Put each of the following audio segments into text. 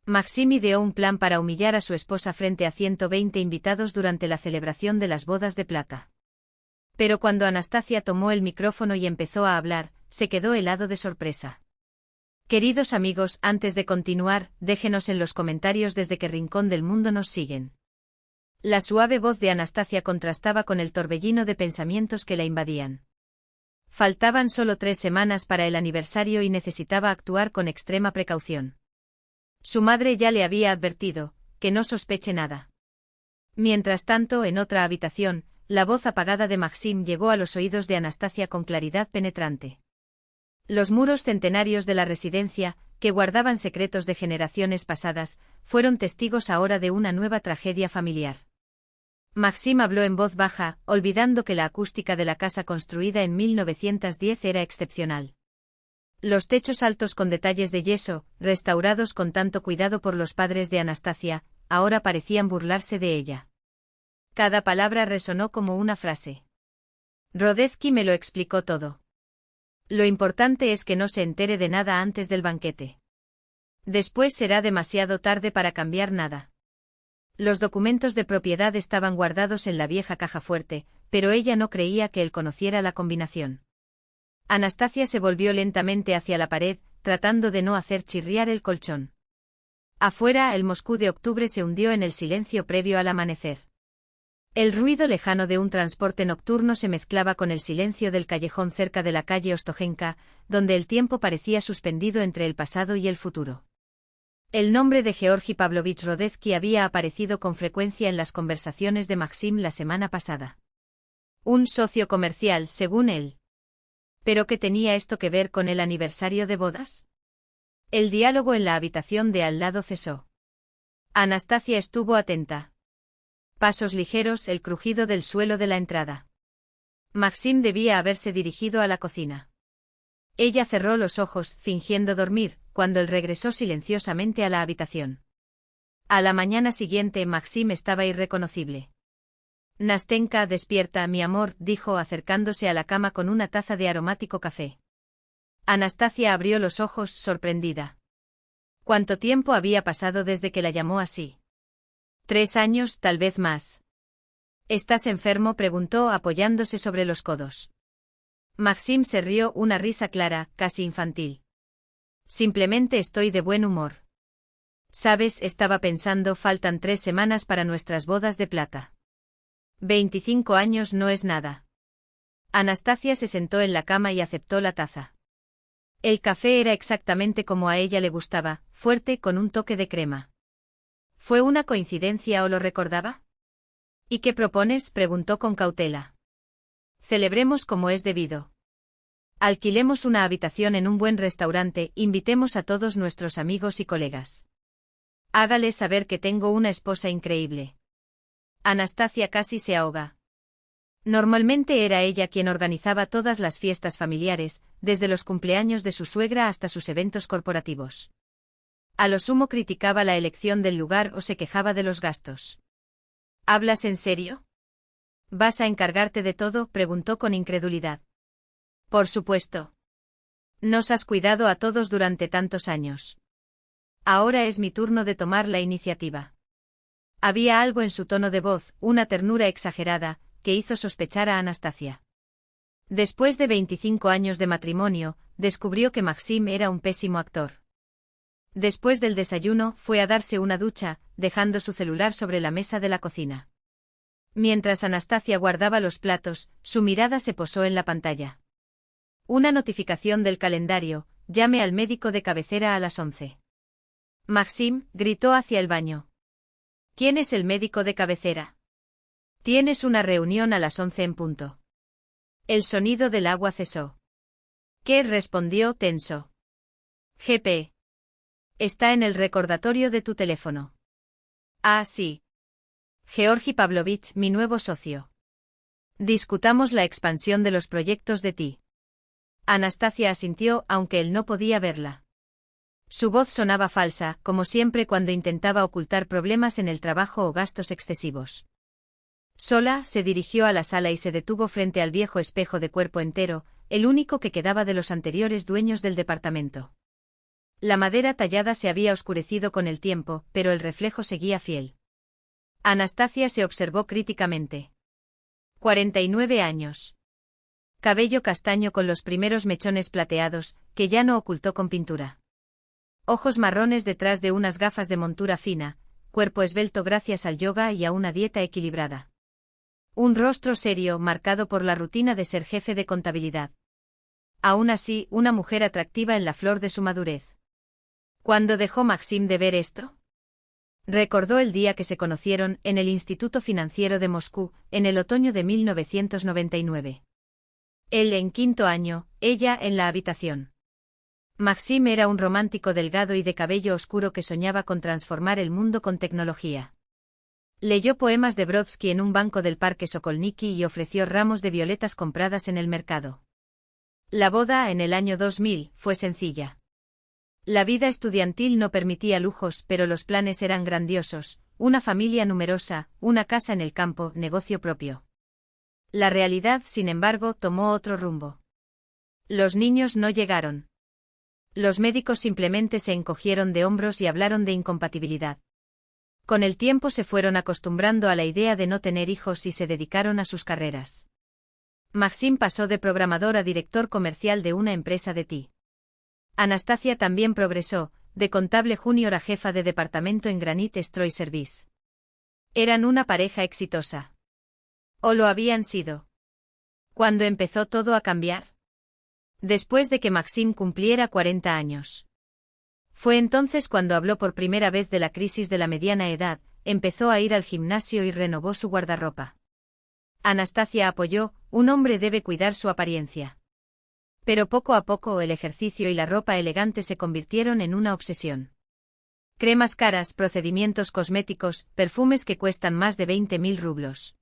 Maxim ideó un plan para humillar a su esposa frente a 120 invitados durante la celebración de las bodas de plata. Pero cuando Anastasia tomó el micrófono y empezó a hablar, se quedó helado de sorpresa. Queridos amigos, antes de continuar, déjenos en los comentarios desde qué rincón del mundo nos siguen. La suave voz de Anastasia contrastaba con el torbellino de pensamientos que la invadían. Faltaban solo 3 semanas para el aniversario y necesitaba actuar con extrema precaución. Su madre ya le había advertido, que no sospeche nada. Mientras tanto, en otra habitación, la voz apagada de Maxim llegó a los oídos de Anastasia con claridad penetrante. Los muros centenarios de la residencia, que guardaban secretos de generaciones pasadas, fueron testigos ahora de una nueva tragedia familiar. Maxim habló en voz baja, olvidando que la acústica de la casa construida en 1910 era excepcional. Los techos altos con detalles de yeso, restaurados con tanto cuidado por los padres de Anastasia, ahora parecían burlarse de ella. Cada palabra resonó como una frase. Rodezki me lo explicó todo. Lo importante es que no se entere de nada antes del banquete. Después será demasiado tarde para cambiar nada. Los documentos de propiedad estaban guardados en la vieja caja fuerte, pero ella no creía que él conociera la combinación. Anastasia se volvió lentamente hacia la pared, tratando de no hacer chirriar el colchón. Afuera, el Moscú de octubre se hundió en el silencio previo al amanecer. El ruido lejano de un transporte nocturno se mezclaba con el silencio del callejón cerca de la calle Ostojenka, donde el tiempo parecía suspendido entre el pasado y el futuro. El nombre de Georgi Pavlovich Rodezki había aparecido con frecuencia en las conversaciones de Maxim la semana pasada. Un socio comercial, según él. ¿Pero qué tenía esto que ver con el aniversario de bodas? El diálogo en la habitación de al lado cesó. Anastasia estuvo atenta. Pasos ligeros, el crujido del suelo de la entrada. Maxim debía haberse dirigido a la cocina. Ella cerró los ojos, fingiendo dormir, cuando él regresó silenciosamente a la habitación. A la mañana siguiente Maxim estaba irreconocible. Nastenka, despierta, mi amor, dijo acercándose a la cama con una taza de aromático café. Anastasia abrió los ojos, sorprendida. ¿Cuánto tiempo había pasado desde que la llamó así? 3 años, tal vez más. ¿Estás enfermo?, preguntó apoyándose sobre los codos. Maxim se rió, una risa clara, casi infantil. Simplemente estoy de buen humor. Sabes, estaba pensando, faltan 3 semanas para nuestras bodas de plata. 25 años no es nada. Anastasia se sentó en la cama y aceptó la taza. El café era exactamente como a ella le gustaba, fuerte, con un toque de crema. ¿Fue una coincidencia o lo recordaba? ¿Y qué propones?, preguntó con cautela. Celebremos como es debido. Alquilemos una habitación en un buen restaurante, invitemos a todos nuestros amigos y colegas. Hágale saber que tengo una esposa increíble. Anastasia casi se ahoga. Normalmente era ella quien organizaba todas las fiestas familiares, desde los cumpleaños de su suegra hasta sus eventos corporativos. A lo sumo criticaba la elección del lugar o se quejaba de los gastos. ¿Hablas en serio? ¿Vas a encargarte de todo?, preguntó con incredulidad. Por supuesto. Nos has cuidado a todos durante tantos años. Ahora es mi turno de tomar la iniciativa. Había algo en su tono de voz, una ternura exagerada, que hizo sospechar a Anastasia. Después de 25 años de matrimonio, descubrió que Maxim era un pésimo actor. Después del desayuno, fue a darse una ducha, dejando su celular sobre la mesa de la cocina. Mientras Anastasia guardaba los platos, su mirada se posó en la pantalla. Una notificación del calendario, llame al médico de cabecera a las 11. Maxim, gritó hacia el baño. ¿Quién es el médico de cabecera? Tienes una reunión a las 11 en punto. El sonido del agua cesó. ¿Qué?, respondió tenso. GP. Está en el recordatorio de tu teléfono. Ah, sí. Georgi Pavlovich, mi nuevo socio. Discutamos la expansión de los proyectos de ti. Anastasia asintió, aunque él no podía verla. Su voz sonaba falsa, como siempre cuando intentaba ocultar problemas en el trabajo o gastos excesivos. Sola, se dirigió a la sala y se detuvo frente al viejo espejo de cuerpo entero, el único que quedaba de los anteriores dueños del departamento. La madera tallada se había oscurecido con el tiempo, pero el reflejo seguía fiel. Anastasia se observó críticamente. 49 años. Cabello castaño con los primeros mechones plateados, que ya no ocultó con pintura. Ojos marrones detrás de unas gafas de montura fina, cuerpo esbelto gracias al yoga y a una dieta equilibrada. Un rostro serio marcado por la rutina de ser jefe de contabilidad. Aún así, una mujer atractiva en la flor de su madurez. ¿Cuándo dejó Maxim de ver esto? Recordó el día que se conocieron en el Instituto Financiero de Moscú, en el otoño de 1999. Él en quinto año, ella en la habitación. Maxim era un romántico delgado y de cabello oscuro que soñaba con transformar el mundo con tecnología. Leyó poemas de Brodsky en un banco del Parque Sokolniki y ofreció ramos de violetas compradas en el mercado. La boda, en el año 2000, fue sencilla. La vida estudiantil no permitía lujos, pero los planes eran grandiosos: una familia numerosa, una casa en el campo, negocio propio. La realidad, sin embargo, tomó otro rumbo. Los niños no llegaron. Los médicos simplemente se encogieron de hombros y hablaron de incompatibilidad. Con el tiempo se fueron acostumbrando a la idea de no tener hijos y se dedicaron a sus carreras. Maxim pasó de programador a director comercial de una empresa de TI. Anastasia también progresó, de contable junior a jefa de departamento en Granite Stroy Service. Eran una pareja exitosa. ¿O lo habían sido? ¿Cuándo empezó todo a cambiar? Después de que Maxim cumpliera 40 años. Fue entonces cuando habló por primera vez de la crisis de la mediana edad, empezó a ir al gimnasio y renovó su guardarropa. Anastasia apoyó: un hombre debe cuidar su apariencia. Pero poco a poco el ejercicio y la ropa elegante se convirtieron en una obsesión. Cremas caras, procedimientos cosméticos, perfumes que cuestan más de 20.000 rublos.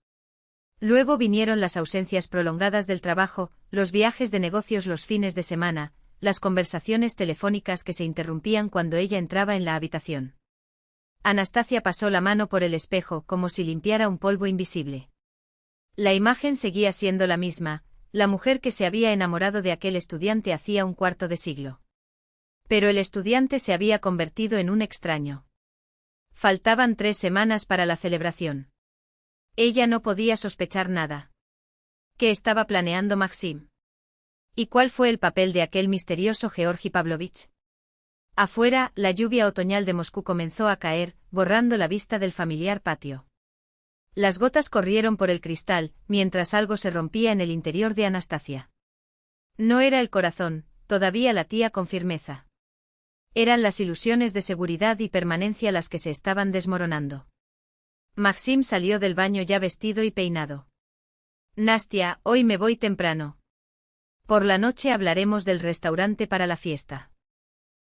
Luego vinieron las ausencias prolongadas del trabajo, los viajes de negocios los fines de semana, las conversaciones telefónicas que se interrumpían cuando ella entraba en la habitación. Anastasia pasó la mano por el espejo como si limpiara un polvo invisible. La imagen seguía siendo la misma: la mujer que se había enamorado de aquel estudiante hacía un cuarto de siglo. Pero el estudiante se había convertido en un extraño. Faltaban 3 semanas para la celebración. Ella no podía sospechar nada. ¿Qué estaba planeando Maxim? ¿Y cuál fue el papel de aquel misterioso Georgi Pavlovich? Afuera, la lluvia otoñal de Moscú comenzó a caer, borrando la vista del familiar patio. Las gotas corrieron por el cristal, mientras algo se rompía en el interior de Anastasia. No era el corazón, todavía latía con firmeza. Eran las ilusiones de seguridad y permanencia las que se estaban desmoronando. Maxim salió del baño ya vestido y peinado. Nastia, hoy me voy temprano. Por la noche hablaremos del restaurante para la fiesta.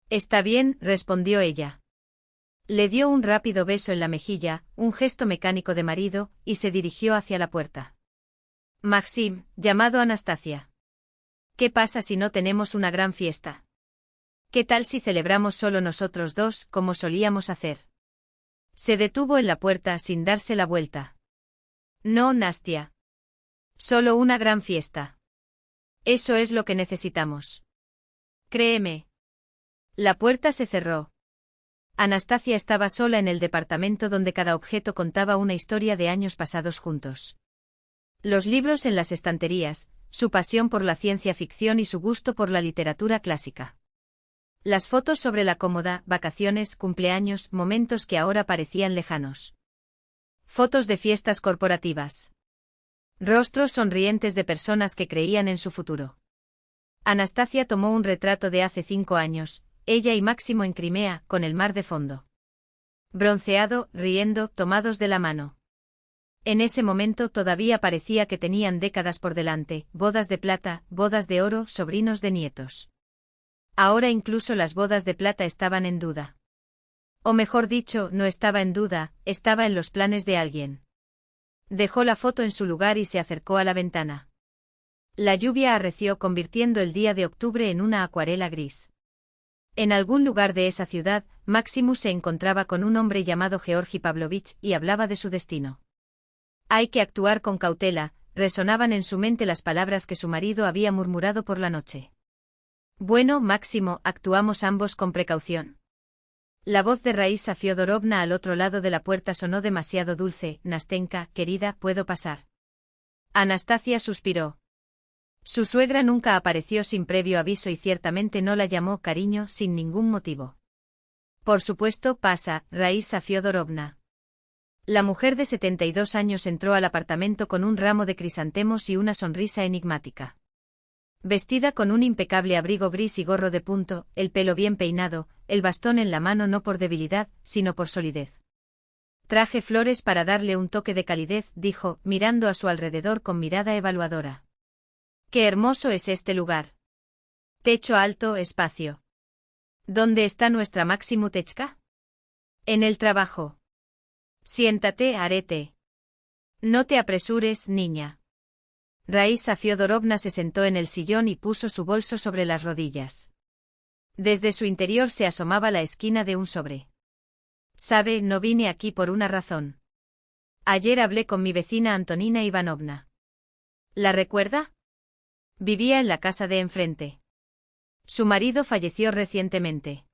Está bien, respondió ella. Le dio un rápido beso en la mejilla, un gesto mecánico de marido, y se dirigió hacia la puerta. Maxim, llamado Anastasia. ¿Qué pasa si no tenemos una gran fiesta? ¿Qué tal si celebramos solo nosotros dos, como solíamos hacer? Se detuvo en la puerta sin darse la vuelta. No, Nastia. Solo una gran fiesta. Eso es lo que necesitamos. Créeme. La puerta se cerró. Anastasia estaba sola en el departamento donde cada objeto contaba una historia de años pasados juntos. Los libros en las estanterías, su pasión por la ciencia ficción y su gusto por la literatura clásica. Las fotos sobre la cómoda, vacaciones, cumpleaños, momentos que ahora parecían lejanos. Fotos de fiestas corporativas. Rostros sonrientes de personas que creían en su futuro. Anastasia tomó un retrato de hace 5 años, ella y Máximo en Crimea, con el mar de fondo. Bronceado, riendo, tomados de la mano. En ese momento todavía parecía que tenían décadas por delante: bodas de plata, bodas de oro, sobrinos de nietos. Ahora incluso las bodas de plata estaban en duda. O mejor dicho, no estaba en duda, estaba en los planes de alguien. Dejó la foto en su lugar y se acercó a la ventana. La lluvia arreció convirtiendo el día de octubre en una acuarela gris. En algún lugar de esa ciudad, Maximus se encontraba con un hombre llamado Georgi Pavlovich y hablaba de su destino. Hay que actuar con cautela, resonaban en su mente las palabras que su marido había murmurado por la noche. Bueno, Máximo, actuamos ambos con precaución. La voz de Raísa Fiodorovna al otro lado de la puerta sonó demasiado dulce. Nastenka, querida, ¿puedo pasar? Anastasia suspiró. Su suegra nunca apareció sin previo aviso y ciertamente no la llamó cariño sin ningún motivo. Por supuesto, pasa, Raísa Fiodorovna. La mujer de 72 años entró al apartamento con un ramo de crisantemos y una sonrisa enigmática. Vestida con un impecable abrigo gris y gorro de punto, el pelo bien peinado, el bastón en la mano no por debilidad, sino por solidez. Traje flores para darle un toque de calidez, dijo, mirando a su alrededor con mirada evaluadora. ¡Qué hermoso es este lugar! Techo alto, espacio. ¿Dónde está nuestra Maximutechka? En el trabajo. Siéntate, arete. No te apresures, niña. Raísa Fiodorovna se sentó en el sillón y puso su bolso sobre las rodillas. Desde su interior se asomaba la esquina de un sobre. Sabe, no vine aquí por una razón. Ayer hablé con mi vecina Antonina Ivanovna. ¿La recuerda? Vivía en la casa de enfrente. Su marido falleció recientemente.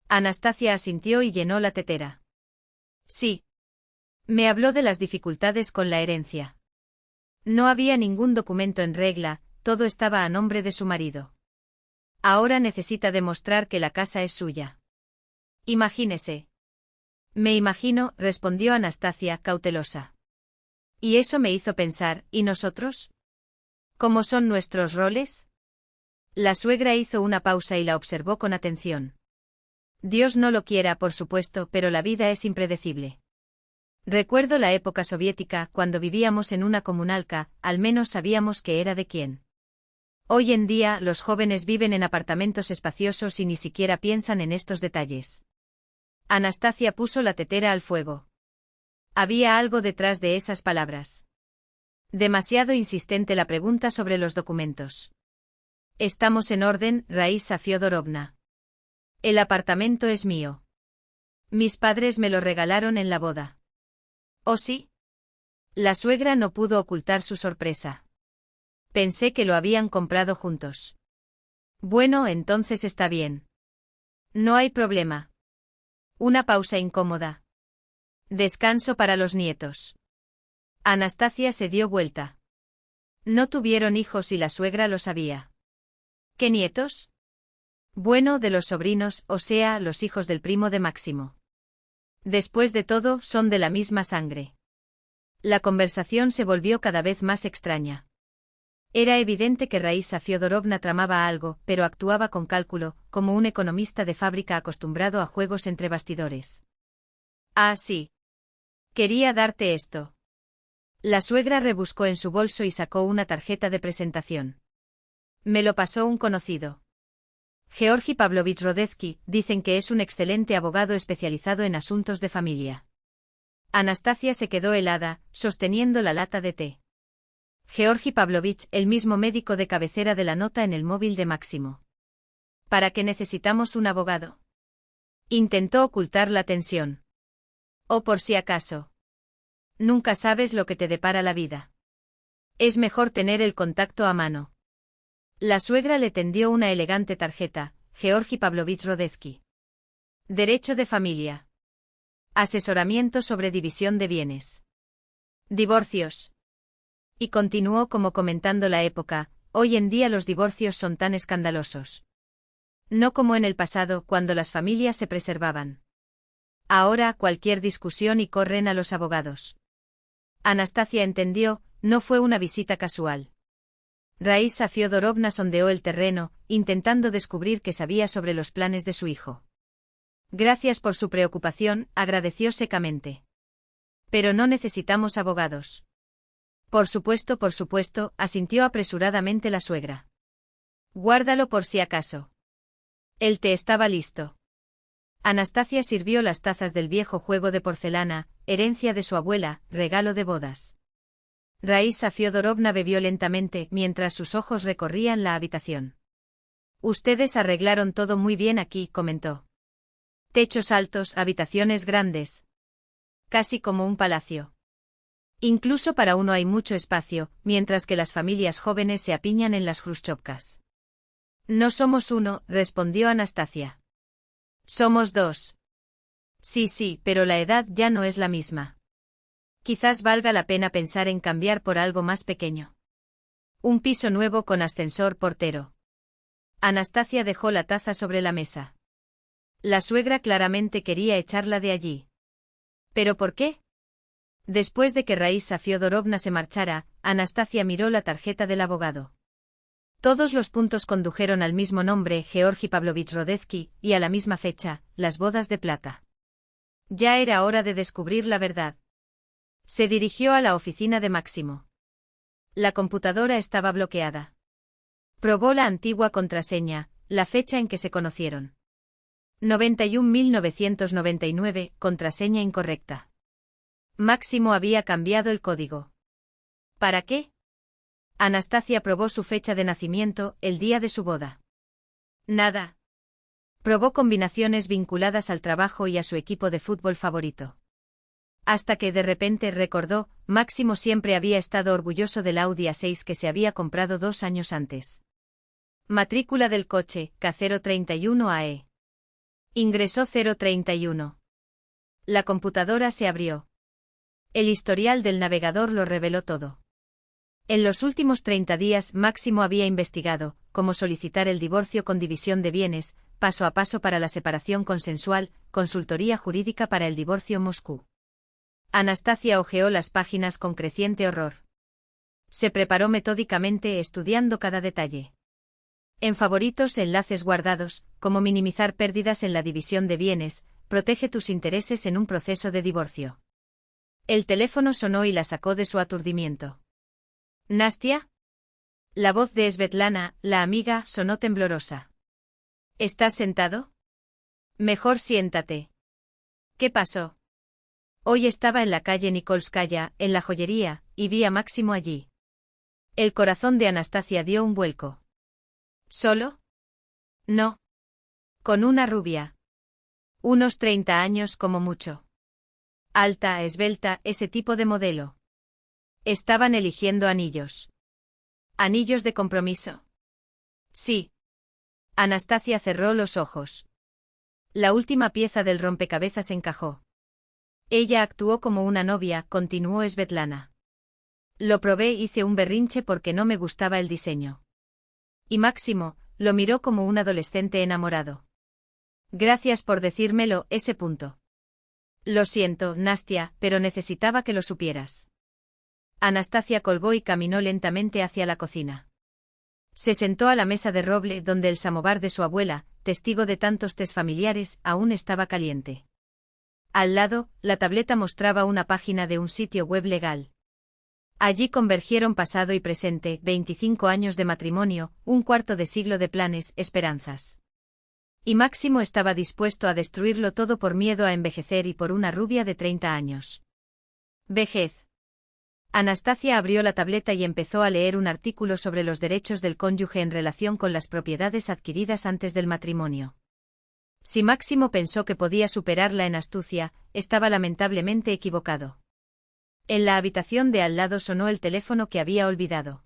Anastasia asintió y llenó la tetera. Sí. Me habló de las dificultades con la herencia. No había ningún documento en regla, todo estaba a nombre de su marido. Ahora necesita demostrar que la casa es suya. Imagínese. Me imagino, respondió Anastasia, cautelosa. Y eso me hizo pensar, ¿y nosotros? ¿Cómo son nuestros roles? La suegra hizo una pausa y la observó con atención. Dios no lo quiera, por supuesto, pero la vida es impredecible. Recuerdo la época soviética, cuando vivíamos en una comunalca, al menos sabíamos que era de quién. Hoy en día, los jóvenes viven en apartamentos espaciosos y ni siquiera piensan en estos detalles. Anastasia puso la tetera al fuego. Había algo detrás de esas palabras. Demasiado insistente la pregunta sobre los documentos. Estamos en orden, Raísa Fiodorovna. El apartamento es mío. Mis padres me lo regalaron en la boda. ¿Oh sí? La suegra no pudo ocultar su sorpresa. Pensé que lo habían comprado juntos. Bueno, entonces está bien. No hay problema. Una pausa incómoda. Descanso para los nietos. Anastasia se dio vuelta. No tuvieron hijos y la suegra lo sabía. ¿Qué nietos? Bueno, de los sobrinos, o sea, los hijos del primo de Máximo. Después de todo, son de la misma sangre. La conversación se volvió cada vez más extraña. Era evidente que Raísa Fiodorovna tramaba algo, pero actuaba con cálculo, como un economista de fábrica acostumbrado a juegos entre bastidores. Ah, sí. Quería darte esto. La suegra rebuscó en su bolso y sacó una tarjeta de presentación. Me lo pasó un conocido. Georgi Pavlovich Rodezky, dicen que es un excelente abogado especializado en asuntos de familia. Anastasia se quedó helada, sosteniendo la lata de té. Georgi Pavlovich, el mismo médico de cabecera de la nota en el móvil de Máximo. ¿Para qué necesitamos un abogado? Intentó ocultar la tensión. O por si acaso. Nunca sabes lo que te depara la vida. Es mejor tener el contacto a mano. La suegra le tendió una elegante tarjeta, Georgi Pavlovich Rodezky. Derecho de familia. Asesoramiento sobre división de bienes. Divorcios. Y continuó como comentando la época, hoy en día los divorcios son tan escandalosos. No como en el pasado, cuando las familias se preservaban. Ahora, cualquier discusión y corren a los abogados. Anastasia entendió, no fue una visita casual. Raísa Fiodorovna sondeó el terreno, intentando descubrir qué sabía sobre los planes de su hijo. Gracias por su preocupación, agradeció secamente. Pero no necesitamos abogados. Por supuesto, asintió apresuradamente la suegra. Guárdalo por si acaso. El té estaba listo. Anastasia sirvió las tazas del viejo juego de porcelana, herencia de su abuela, regalo de bodas. Raísa Fiodorovna bebió lentamente mientras sus ojos recorrían la habitación. Ustedes arreglaron todo muy bien aquí, comentó. Techos altos, habitaciones grandes. Casi como un palacio. Incluso para uno hay mucho espacio, mientras que las familias jóvenes se apiñan en las khrushchevkas. No somos uno, respondió Anastacia. Somos dos. Sí, pero la edad ya no es la misma. Quizás valga la pena pensar en cambiar por algo más pequeño. Un piso nuevo con ascensor portero. Anastacia dejó la taza sobre la mesa. La suegra claramente quería echarla de allí. ¿Pero por qué? Después de que Raísa Fiodorovna se marchara, Anastacia miró la tarjeta del abogado. Todos los puntos condujeron al mismo nombre, Georgi Pavlovich Rodezky, y a la misma fecha, las bodas de plata. Ya era hora de descubrir la verdad. Se dirigió a la oficina de Máximo. La computadora estaba bloqueada. Probó la antigua contraseña, la fecha en que se conocieron. 91.999, contraseña incorrecta. Máximo había cambiado el código. ¿Para qué? Anastacia probó su fecha de nacimiento, el día de su boda. Nada. Probó combinaciones vinculadas al trabajo y a su equipo de fútbol favorito. Hasta que de repente recordó, Máximo siempre había estado orgulloso del Audi A6 que se había comprado 2 años antes. Matrícula del coche, K031AE. Ingresó 031. La computadora se abrió. El historial del navegador lo reveló todo. En los últimos 30 días Máximo había investigado cómo solicitar el divorcio con división de bienes, paso a paso para la separación consensual, consultoría jurídica para el divorcio Moscú. Anastacia hojeó las páginas con creciente horror. Se preparó metódicamente estudiando cada detalle. En favoritos, enlaces guardados, cómo minimizar pérdidas en la división de bienes, protege tus intereses en un proceso de divorcio. El teléfono sonó y la sacó de su aturdimiento. ¿Nastia? La voz de Svetlana, la amiga, sonó temblorosa. ¿Estás sentado? Mejor siéntate. ¿Qué pasó? Hoy estaba en la calle Nikolskaya, en la joyería, y vi a Máximo allí. El corazón de Anastacia dio un vuelco. ¿Solo? No. Con una rubia. Unos 30 años como mucho. Alta, esbelta, ese tipo de modelo. Estaban eligiendo anillos. ¿Anillos de compromiso? Sí. Anastacia cerró los ojos. La última pieza del rompecabezas encajó. Ella actuó como una novia, continuó Svetlana. Lo probé, hice un berrinche porque no me gustaba el diseño. Y Máximo, lo miró como un adolescente enamorado. Gracias por decírmelo, ese punto. Lo siento, Nastia, pero necesitaba que lo supieras. Anastacia colgó y caminó lentamente hacia la cocina. Se sentó a la mesa de roble donde el samovar de su abuela, testigo de tantos tés familiares, aún estaba caliente. Al lado, la tableta mostraba una página de un sitio web legal. Allí convergieron pasado y presente, 25 años de matrimonio, un cuarto de siglo de planes, esperanzas. Y Máximo estaba dispuesto a destruirlo todo por miedo a envejecer y por una rubia de 30 años. Vejez. Anastacia abrió la tableta y empezó a leer un artículo sobre los derechos del cónyuge en relación con las propiedades adquiridas antes del matrimonio. Si Máximo pensó que podía superarla en astucia, estaba lamentablemente equivocado. En la habitación de al lado sonó el teléfono que había olvidado.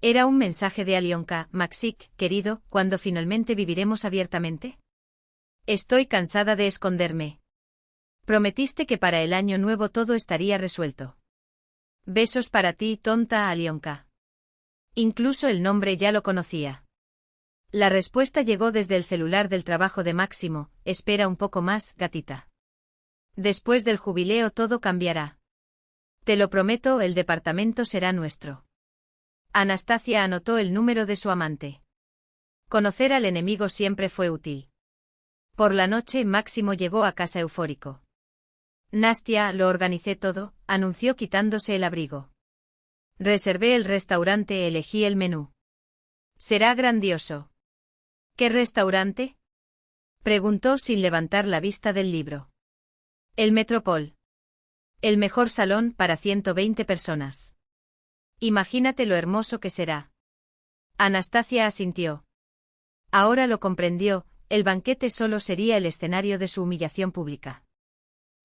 Era un mensaje de Alionka. Maxik, querido, ¿cuándo finalmente viviremos abiertamente? Estoy cansada de esconderme. Prometiste que para el año nuevo todo estaría resuelto. Besos para ti, tonta Alionka. Incluso el nombre ya lo conocía. La respuesta llegó desde el celular del trabajo de Máximo. Espera un poco más, gatita. Después del jubileo todo cambiará. Te lo prometo, el departamento será nuestro. Anastacia anotó el número de su amante. Conocer al enemigo siempre fue útil. Por la noche Máximo llegó a casa eufórico. Nastia, lo organicé todo, anunció quitándose el abrigo. Reservé el restaurante, elegí el menú. Será grandioso. ¿Qué restaurante? Preguntó sin levantar la vista del libro. El Metropol. El mejor salón para 120 personas. Imagínate lo hermoso que será. Anastacia asintió. Ahora lo comprendió, el banquete solo sería el escenario de su humillación pública.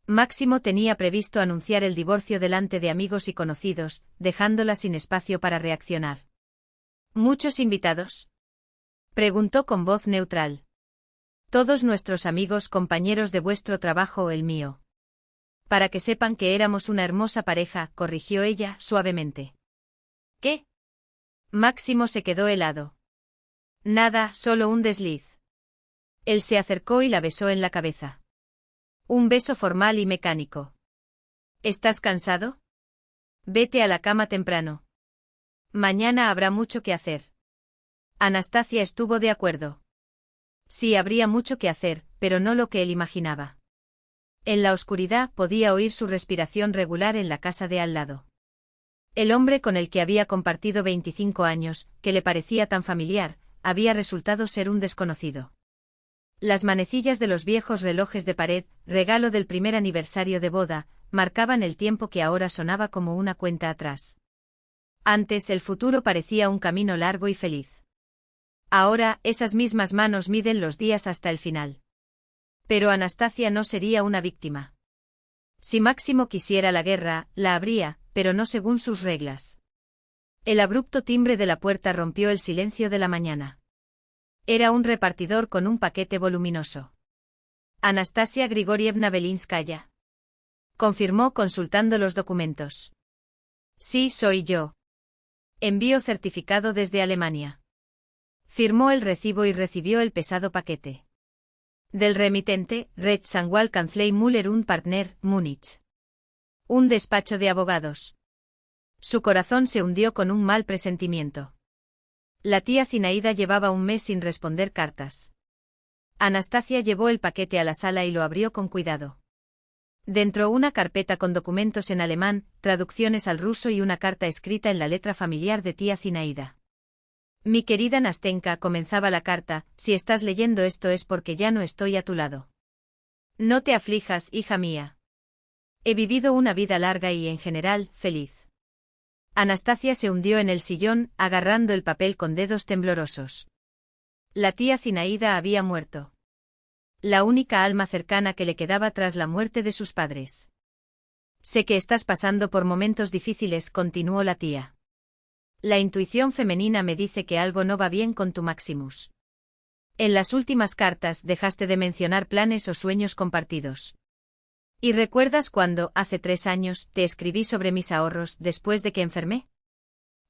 Máximo tenía previsto anunciar el divorcio delante de amigos y conocidos, dejándola sin espacio para reaccionar. ¿Muchos invitados? Preguntó con voz neutral. Todos nuestros amigos, compañeros de vuestro trabajo o el mío. Para que sepan que éramos una hermosa pareja, corrigió ella, suavemente. ¿Qué? Máximo se quedó helado. Nada, solo un desliz. Él se acercó y la besó en la cabeza. Un beso formal y mecánico. ¿Estás cansado? Vete a la cama temprano. Mañana habrá mucho que hacer. Anastasia estuvo de acuerdo. Sí, habría mucho que hacer, pero no lo que él imaginaba. En la oscuridad podía oír su respiración regular en la casa de al lado. El hombre con el que había compartido 25 años, que le parecía tan familiar, había resultado ser un desconocido. Las manecillas de los viejos relojes de pared, regalo del primer aniversario de boda, marcaban el tiempo que ahora sonaba como una cuenta atrás. Antes el futuro parecía un camino largo y feliz. Ahora, esas mismas manos miden los días hasta el final. Pero Anastasia no sería una víctima. Si Máximo quisiera la guerra, la habría, pero no según sus reglas. El abrupto timbre de la puerta rompió el silencio de la mañana. Era un repartidor con un paquete voluminoso. Anastasia Grigorievna Belinskaya. Confirmó consultando los documentos. Sí, soy yo. Envío certificado desde Alemania. Firmó el recibo y recibió el pesado paquete. Del remitente, Rechtsanwalt Kanzlei Müller und Partner, Múnich. Un despacho de abogados. Su corazón se hundió con un mal presentimiento. La tía Zinaida llevaba un mes sin responder cartas. Anastasia llevó el paquete a la sala y lo abrió con cuidado. Dentro una carpeta con documentos en alemán, traducciones al ruso y una carta escrita en la letra familiar de tía Zinaida. Mi querida Nastenka, comenzaba la carta, si estás leyendo esto es porque ya no estoy a tu lado. No te aflijas, hija mía. He vivido una vida larga y, en general, feliz. Anastasia se hundió en el sillón, agarrando el papel con dedos temblorosos. La tía Zinaida había muerto. La única alma cercana que le quedaba tras la muerte de sus padres. Sé que estás pasando por momentos difíciles, continuó la tía. La intuición femenina me dice que algo no va bien con tu Maximus. En las últimas cartas dejaste de mencionar planes o sueños compartidos. ¿Y recuerdas cuando, hace 3 años, te escribí sobre mis ahorros después de que enfermé?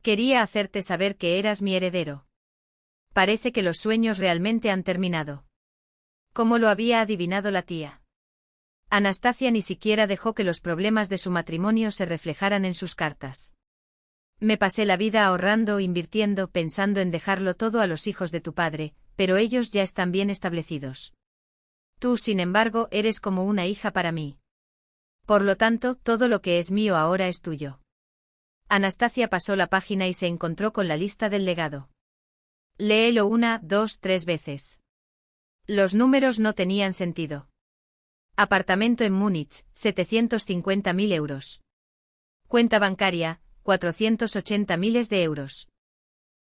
Quería hacerte saber que eras mi heredero. Parece que los sueños realmente han terminado. ¿Cómo lo había adivinado la tía? Anastasia ni siquiera dejó que los problemas de su matrimonio se reflejaran en sus cartas. Me pasé la vida ahorrando, invirtiendo, pensando en dejarlo todo a los hijos de tu padre, pero ellos ya están bien establecidos. Tú, sin embargo, eres como una hija para mí. Por lo tanto, todo lo que es mío ahora es tuyo. Anastasia pasó la página y se encontró con la lista del legado. Léelo 1, 2, 3 veces. Los números no tenían sentido. Apartamento en Múnich, 750.000 euros. Cuenta bancaria, 480.000 euros.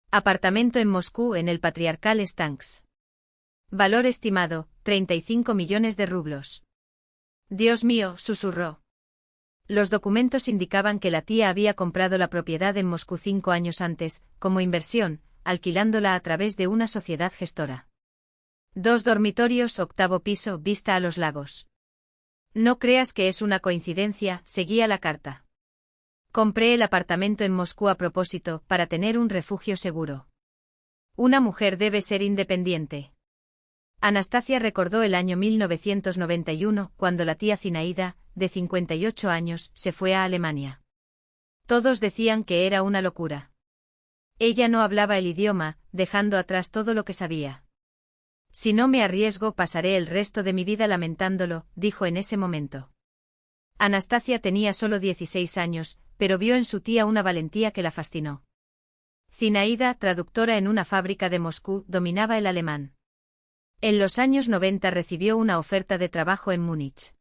Apartamento en Moscú en el Patriarcal Stanks. Valor estimado, 35 millones de rublos. Dios mío, susurró. Los documentos indicaban que la tía había comprado la propiedad en Moscú 5 años antes, como inversión, alquilándola a través de una sociedad gestora. 2 dormitorios, 8º piso, vista a los lagos. No creas que es una coincidencia, seguía la carta. Compré el apartamento en Moscú a propósito, para tener un refugio seguro. Una mujer debe ser independiente. Anastasia recordó el año 1991, cuando la tía Zinaida, de 58 años, se fue a Alemania. Todos decían que era una locura. Ella no hablaba el idioma, dejando atrás todo lo que sabía. Si no me arriesgo, pasaré el resto de mi vida lamentándolo, dijo en ese momento. Anastasia tenía solo 16 años, pero vio en su tía una valentía que la fascinó. Zinaida, traductora en una fábrica de Moscú, dominaba el alemán. En los años 90 recibió una oferta de trabajo en Múnich.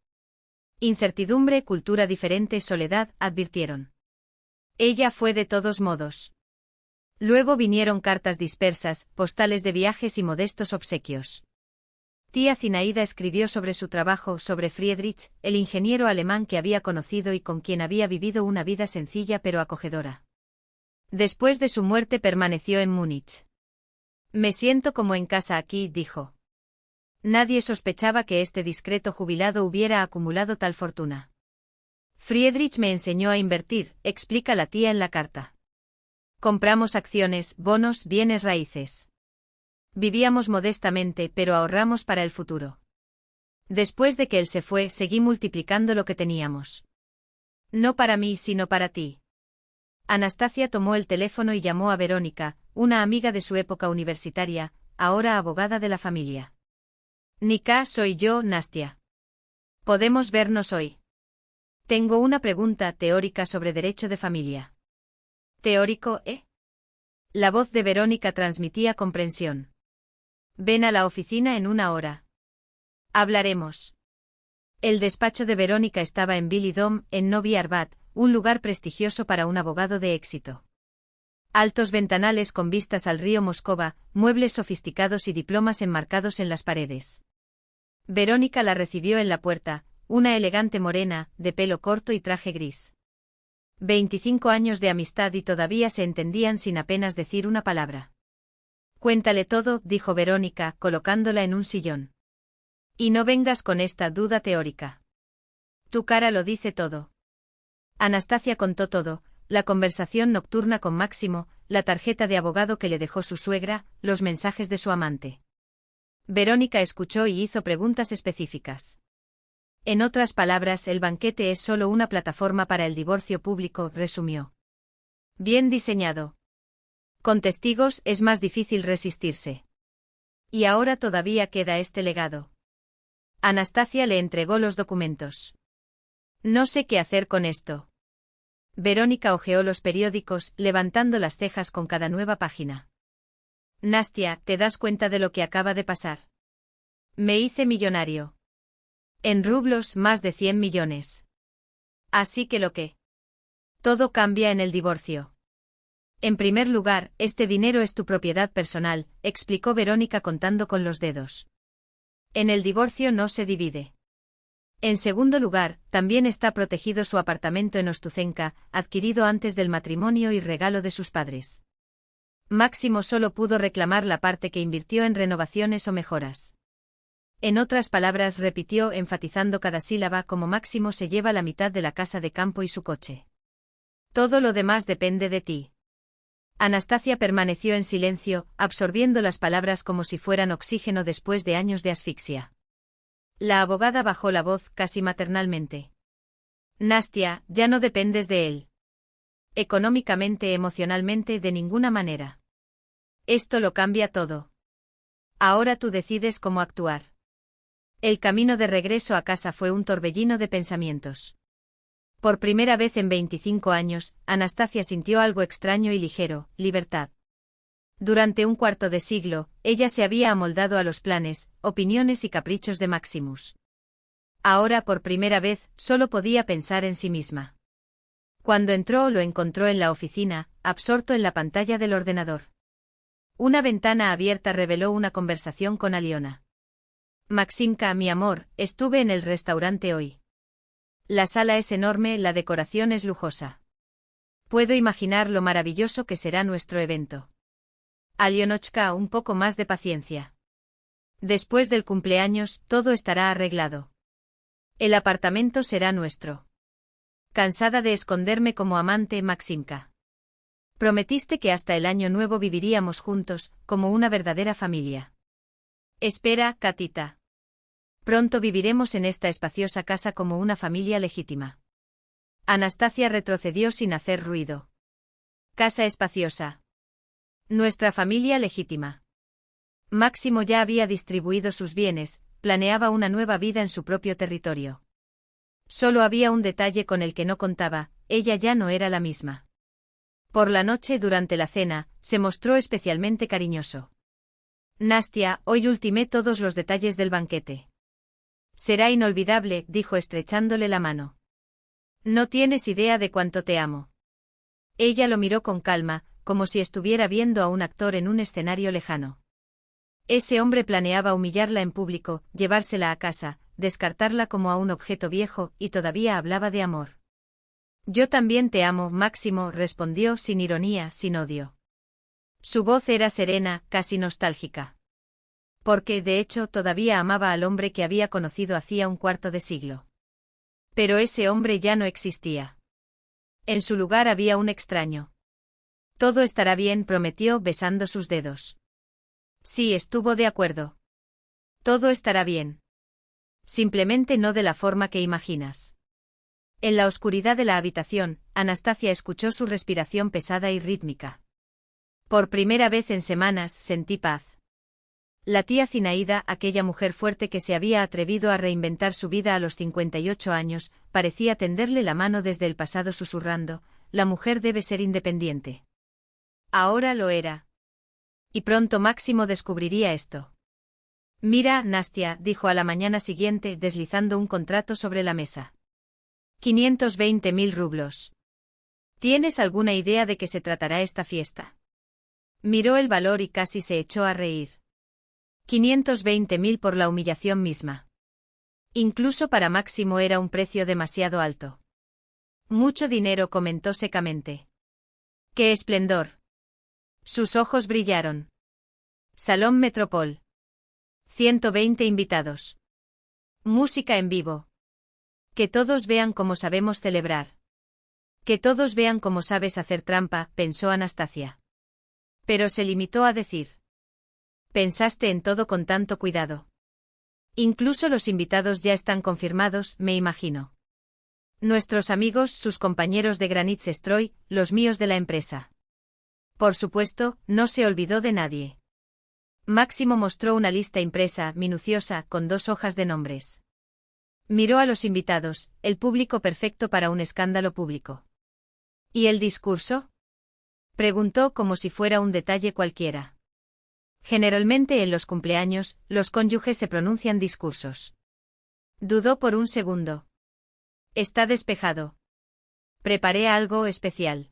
Incertidumbre, cultura diferente, soledad, advirtieron. Ella fue de todos modos. Luego vinieron cartas dispersas, postales de viajes y modestos obsequios. Tía Zinaida escribió sobre su trabajo, sobre Friedrich, el ingeniero alemán que había conocido y con quien había vivido una vida sencilla pero acogedora. Después de su muerte permaneció en Múnich. Me siento como en casa aquí, dijo. Nadie sospechaba que este discreto jubilado hubiera acumulado tal fortuna. Friedrich me enseñó a invertir, explica la tía en la carta. Compramos acciones, bonos, bienes raíces. Vivíamos modestamente, pero ahorramos para el futuro. Después de que él se fue, seguí multiplicando lo que teníamos. No para mí, sino para ti. Anastasia tomó el teléfono y llamó a Verónica, una amiga de su época universitaria, ahora abogada de la familia. Nika, soy yo, Nastia. ¿Podemos vernos hoy? Tengo una pregunta teórica sobre derecho de familia. ¿Teórico, eh? La voz de Verónica transmitía comprensión. Ven a la oficina en 1 hora. Hablaremos. El despacho de Verónica estaba en Billy Dome, en Novi Arbat, un lugar prestigioso para un abogado de éxito. Altos ventanales con vistas al río Moscova, muebles sofisticados y diplomas enmarcados en las paredes. Verónica la recibió en la puerta, una elegante morena, de pelo corto y traje gris. 25 años de amistad y todavía se entendían sin apenas decir una palabra. Cuéntale todo, dijo Verónica, colocándola en un sillón. Y no vengas con esta duda teórica. Tu cara lo dice todo. Anastasia contó todo, la conversación nocturna con Máximo, la tarjeta de abogado que le dejó su suegra, los mensajes de su amante. Verónica escuchó y hizo preguntas específicas. En otras palabras, el banquete es solo una plataforma para el divorcio público, resumió. Bien diseñado. Con testigos es más difícil resistirse. Y ahora todavía queda este legado. Anastasia le entregó los documentos. No sé qué hacer con esto. Verónica hojeó los periódicos, levantando las cejas con cada nueva página. Nastia, ¿te das cuenta de lo que acaba de pasar? Me hice millonario. En rublos, más de 100 millones. Así que lo que. Todo cambia en el divorcio. En primer lugar, este dinero es tu propiedad personal, explicó Verónica contando con los dedos. En el divorcio no se divide. En segundo lugar, también está protegido su apartamento en Ostuzenka, adquirido antes del matrimonio y regalo de sus padres. Máximo solo pudo reclamar la parte que invirtió en renovaciones o mejoras. En otras palabras, repitió, enfatizando cada sílaba, como Máximo se lleva la mitad de la casa de campo y su coche. Todo lo demás depende de ti. Anastasia permaneció en silencio, absorbiendo las palabras como si fueran oxígeno después de años de asfixia. La abogada bajó la voz, casi maternalmente. Nastia, ya no dependes de él. Económicamente, emocionalmente, de ninguna manera. Esto lo cambia todo. Ahora tú decides cómo actuar. El camino de regreso a casa fue un torbellino de pensamientos. Por primera vez en 25 años, Anastasia sintió algo extraño y ligero, libertad. Durante un cuarto de siglo, ella se había amoldado a los planes, opiniones y caprichos de Maximus. Ahora, por primera vez, solo podía pensar en sí misma. Cuando entró, lo encontró en la oficina, absorto en la pantalla del ordenador. Una ventana abierta reveló una conversación con Aliona. Maximka, mi amor, estuve en el restaurante hoy. La sala es enorme, la decoración es lujosa. Puedo imaginar lo maravilloso que será nuestro evento. Alionochka, un poco más de paciencia. Después del cumpleaños, todo estará arreglado. El apartamento será nuestro. Cansada de esconderme como amante, Maximka. Prometiste que hasta el año nuevo viviríamos juntos, como una verdadera familia. Espera, Katita. Pronto viviremos en esta espaciosa casa como una familia legítima. Anastasia retrocedió sin hacer ruido. Casa espaciosa. Nuestra familia legítima. Máximo ya había distribuido sus bienes, planeaba una nueva vida en su propio territorio. Solo había un detalle con el que no contaba, ella ya no era la misma. Por la noche, durante la cena, se mostró especialmente cariñoso. Nastia, hoy ultimé todos los detalles del banquete. Será inolvidable, dijo estrechándole la mano. No tienes idea de cuánto te amo. Ella lo miró con calma, como si estuviera viendo a un actor en un escenario lejano. Ese hombre planeaba humillarla en público, llevársela a casa, descartarla como a un objeto viejo, y todavía hablaba de amor. Yo también te amo, Máximo, respondió sin ironía, sin odio. Su voz era serena, casi nostálgica. Porque, de hecho, todavía amaba al hombre que había conocido hacía un cuarto de siglo. Pero ese hombre ya no existía. En su lugar había un extraño. Todo estará bien, prometió, besando sus dedos. Sí, estuvo de acuerdo. Todo estará bien. Simplemente no de la forma que imaginas. En la oscuridad de la habitación, Anastasia escuchó su respiración pesada y rítmica. Por primera vez en semanas sentí paz. La tía Zinaida, aquella mujer fuerte que se había atrevido a reinventar su vida a los 58 años, parecía tenderle la mano desde el pasado susurrando, la mujer debe ser independiente. Ahora lo era. Y pronto Máximo descubriría esto. Mira, Nastia, dijo a la mañana siguiente deslizando un contrato sobre la mesa. 520.000 rublos. ¿Tienes alguna idea de qué se tratará esta fiesta? Miró el valor y casi se echó a reír. 520.000 por la humillación misma. Incluso para Máximo era un precio demasiado alto. Mucho dinero, comentó secamente. ¡Qué esplendor! Sus ojos brillaron. Salón Metropol. 120 invitados. Música en vivo. Que todos vean cómo sabemos celebrar. Que todos vean cómo sabes hacer trampa, pensó Anastasia. Pero se limitó a decir. Pensaste en todo con tanto cuidado. Incluso los invitados ya están confirmados, me imagino. Nuestros amigos, sus compañeros de Granit Stroy, los míos de la empresa. Por supuesto, no se olvidó de nadie. Máximo mostró una lista impresa, minuciosa, con 2 hojas de nombres. Miró a los invitados, el público perfecto para un escándalo público. ¿Y el discurso? Preguntó como si fuera un detalle cualquiera. Generalmente en los cumpleaños, los cónyuges se pronuncian discursos. Dudó por un segundo. Está despejado. Preparé algo especial.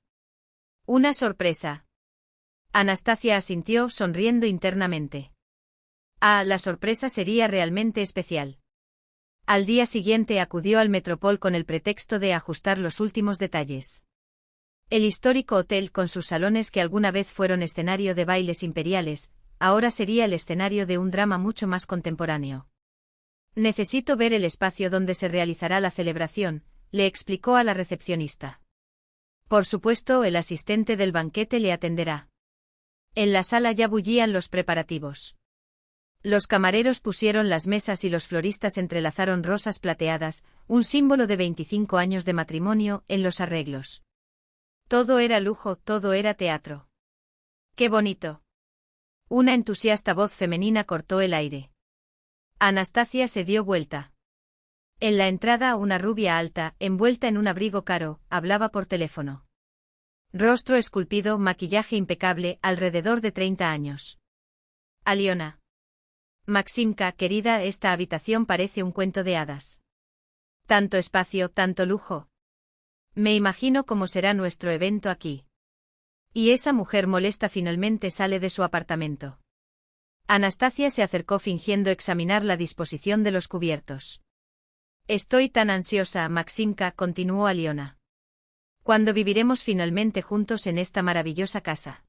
Una sorpresa. Anastasia asintió, sonriendo internamente. Ah, la sorpresa sería realmente especial. Al día siguiente acudió al Metropol con el pretexto de ajustar los últimos detalles. El histórico hotel con sus salones que alguna vez fueron escenario de bailes imperiales, ahora sería el escenario de un drama mucho más contemporáneo. Necesito ver el espacio donde se realizará la celebración, le explicó a la recepcionista. Por supuesto, el asistente del banquete le atenderá. En la sala ya bullían los preparativos. Los camareros pusieron las mesas y los floristas entrelazaron rosas plateadas, un símbolo de 25 años de matrimonio, en los arreglos. Todo era lujo, todo era teatro. ¡Qué bonito! Una entusiasta voz femenina cortó el aire. Anastasia se dio vuelta. En la entrada una rubia alta, envuelta en un abrigo caro, hablaba por teléfono. Rostro esculpido, maquillaje impecable, alrededor de 30 años. Aliona. Maximka, querida, esta habitación parece un cuento de hadas. Tanto espacio, tanto lujo. Me imagino cómo será nuestro evento aquí. Y esa mujer molesta finalmente sale de su apartamento. Anastasia se acercó fingiendo examinar la disposición de los cubiertos. Estoy tan ansiosa, Maximka, continuó Aliona. ¿Cuándo viviremos finalmente juntos en esta maravillosa casa?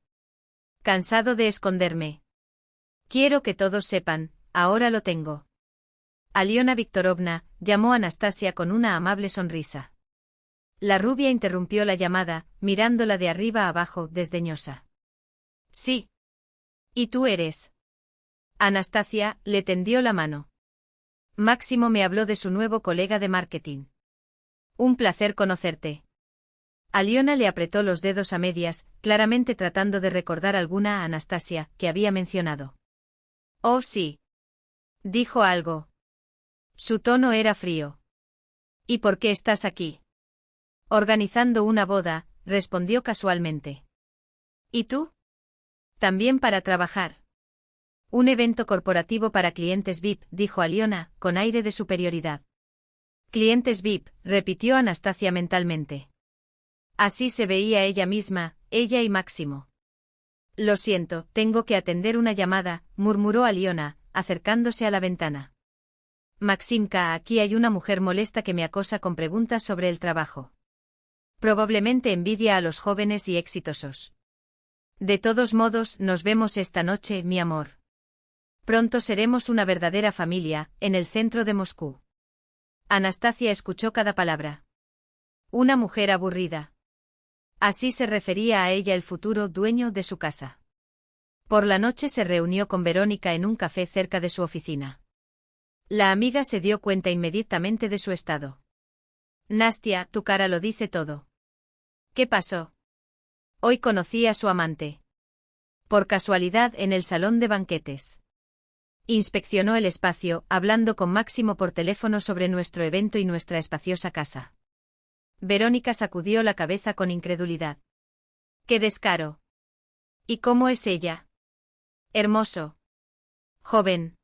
Cansado de esconderme. Quiero que todos sepan, ahora lo tengo. Aliona Viktorovna, llamó Anastasia con una amable sonrisa. La rubia interrumpió la llamada, mirándola de arriba a abajo, desdeñosa. Sí. ¿Y tú eres? Anastasia le tendió la mano. Máximo me habló de su nuevo colega de marketing. Un placer conocerte. Aliona le apretó los dedos a medias, claramente tratando de recordar alguna a Anastasia, que había mencionado. Oh, sí. Dijo algo. Su tono era frío. ¿Y por qué estás aquí? Organizando una boda, respondió casualmente. ¿Y tú? También para trabajar. Un evento corporativo para clientes VIP, dijo Aliona, con aire de superioridad. Clientes VIP, repitió Anastasia mentalmente. Así se veía ella misma, ella y Máximo. Lo siento, tengo que atender una llamada, murmuró Aliona, acercándose a la ventana. Maximka, aquí hay una mujer molesta que me acosa con preguntas sobre el trabajo. Probablemente envidia a los jóvenes y exitosos. De todos modos, nos vemos esta noche, mi amor. Pronto seremos una verdadera familia, en el centro de Moscú. Anastasia escuchó cada palabra. Una mujer aburrida. Así se refería a ella el futuro dueño de su casa. Por la noche se reunió con Verónica en un café cerca de su oficina. La amiga se dio cuenta inmediatamente de su estado. Nastia, tu cara lo dice todo. ¿Qué pasó? Hoy conocí a su amante. Por casualidad en el salón de banquetes. Inspeccionó el espacio, hablando con Máximo por teléfono sobre nuestro evento y nuestra espaciosa casa. Verónica sacudió la cabeza con incredulidad. ¡Qué descaro! ¿Y cómo es ella? Hermoso. Joven.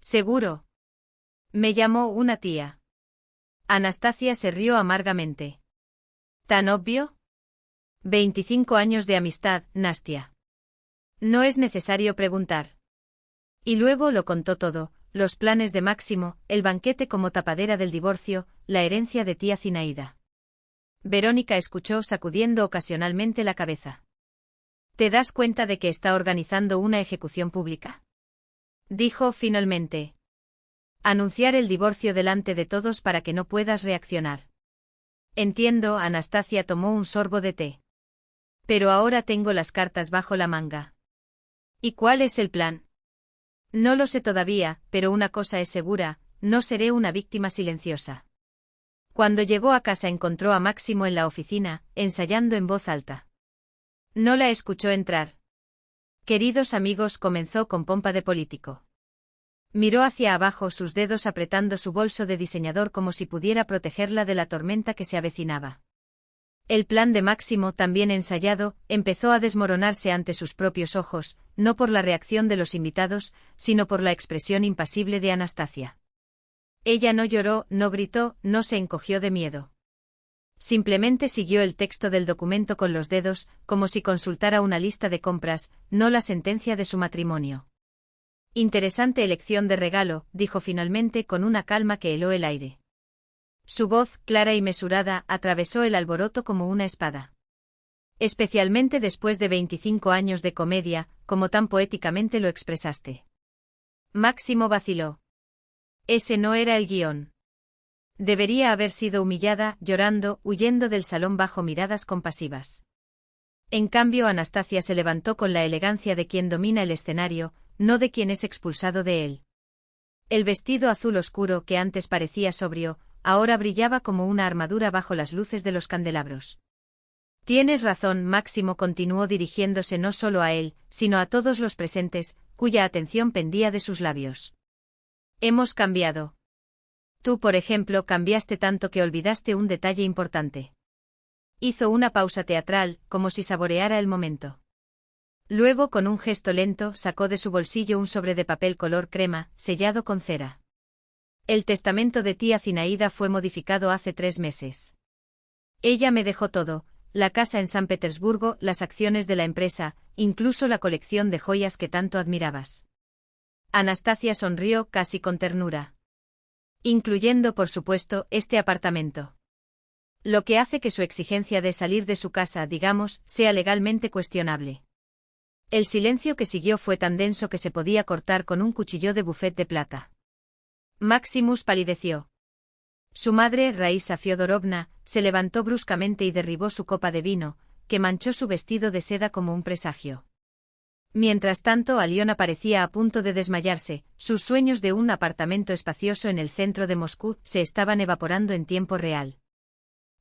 Seguro. Me llamó una tía. Anastasia se rió amargamente. ¿Tan obvio? 25 años de amistad, Nastia. No es necesario preguntar. Y luego lo contó todo, los planes de Máximo, el banquete como tapadera del divorcio, la herencia de tía Zinaida. Verónica escuchó sacudiendo ocasionalmente la cabeza. ¿Te das cuenta de que está organizando una ejecución pública? Dijo finalmente. Anunciar el divorcio delante de todos para que no puedas reaccionar. Entiendo, Anastasia tomó un sorbo de té. Pero ahora tengo las cartas bajo la manga. ¿Y cuál es el plan? No lo sé todavía, pero una cosa es segura, no seré una víctima silenciosa. Cuando llegó a casa encontró a Máximo en la oficina, ensayando en voz alta. No la escuchó entrar. Queridos amigos, comenzó con pompa de político. Miró hacia abajo, sus dedos apretando su bolso de diseñador como si pudiera protegerla de la tormenta que se avecinaba. El plan de Máximo, también ensayado, empezó a desmoronarse ante sus propios ojos, no por la reacción de los invitados, sino por la expresión impasible de Anastasia. Ella no lloró, no gritó, no se encogió de miedo. Simplemente siguió el texto del documento con los dedos, como si consultara una lista de compras, no la sentencia de su matrimonio. Interesante elección de regalo, dijo finalmente con una calma que heló el aire. Su voz, clara y mesurada, atravesó el alboroto como una espada. Especialmente después de 25 años de comedia, como tan poéticamente lo expresaste. Máximo vaciló. Ese no era el guión. Debería haber sido humillada, llorando, huyendo del salón bajo miradas compasivas. En cambio, Anastasia se levantó con la elegancia de quien domina el escenario, no de quien es expulsado de él. El vestido azul oscuro que antes parecía sobrio, ahora brillaba como una armadura bajo las luces de los candelabros. Tienes razón, Máximo continuó dirigiéndose no solo a él, sino a todos los presentes, cuya atención pendía de sus labios. Hemos cambiado. Tú, por ejemplo, cambiaste tanto que olvidaste un detalle importante. Hizo una pausa teatral, como si saboreara el momento. Luego, con un gesto lento, sacó de su bolsillo un sobre de papel color crema, sellado con cera. El testamento de tía Zinaida fue modificado hace 3 meses. Ella me dejó todo, la casa en San Petersburgo, las acciones de la empresa, incluso la colección de joyas que tanto admirabas. Anastasia sonrió casi con ternura. Incluyendo, por supuesto, este apartamento. Lo que hace que su exigencia de salir de su casa, digamos, sea legalmente cuestionable. El silencio que siguió fue tan denso que se podía cortar con un cuchillo de buffet de plata. Maximus palideció. Su madre, Raisa Fiodorovna, se levantó bruscamente y derribó su copa de vino, que manchó su vestido de seda como un presagio. Mientras tanto, Aliona parecía a punto de desmayarse, sus sueños de un apartamento espacioso en el centro de Moscú se estaban evaporando en tiempo real.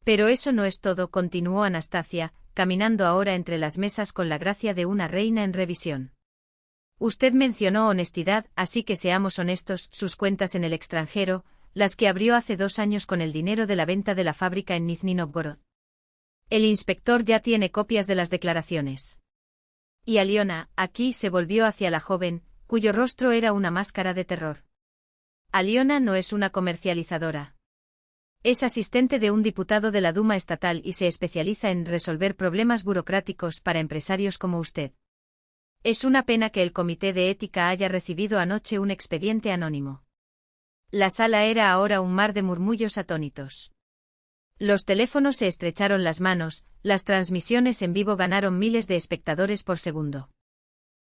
Pero eso no es todo, continuó Anastasia, caminando ahora entre las mesas con la gracia de una reina en revisión. Usted mencionó honestidad, así que seamos honestos, sus cuentas en el extranjero, las que abrió hace 2 años con el dinero de la venta de la fábrica en Nizhny Novgorod. El inspector ya tiene copias de las declaraciones. Y Aliona, aquí se volvió hacia la joven, cuyo rostro era una máscara de terror. Aliona no es una comercializadora. Es asistente de un diputado de la Duma estatal y se especializa en resolver problemas burocráticos para empresarios como usted. Es una pena que el Comité de Ética haya recibido anoche un expediente anónimo. La sala era ahora un mar de murmullos atónitos. Los teléfonos se estrecharon las manos, las transmisiones en vivo ganaron miles de espectadores por segundo.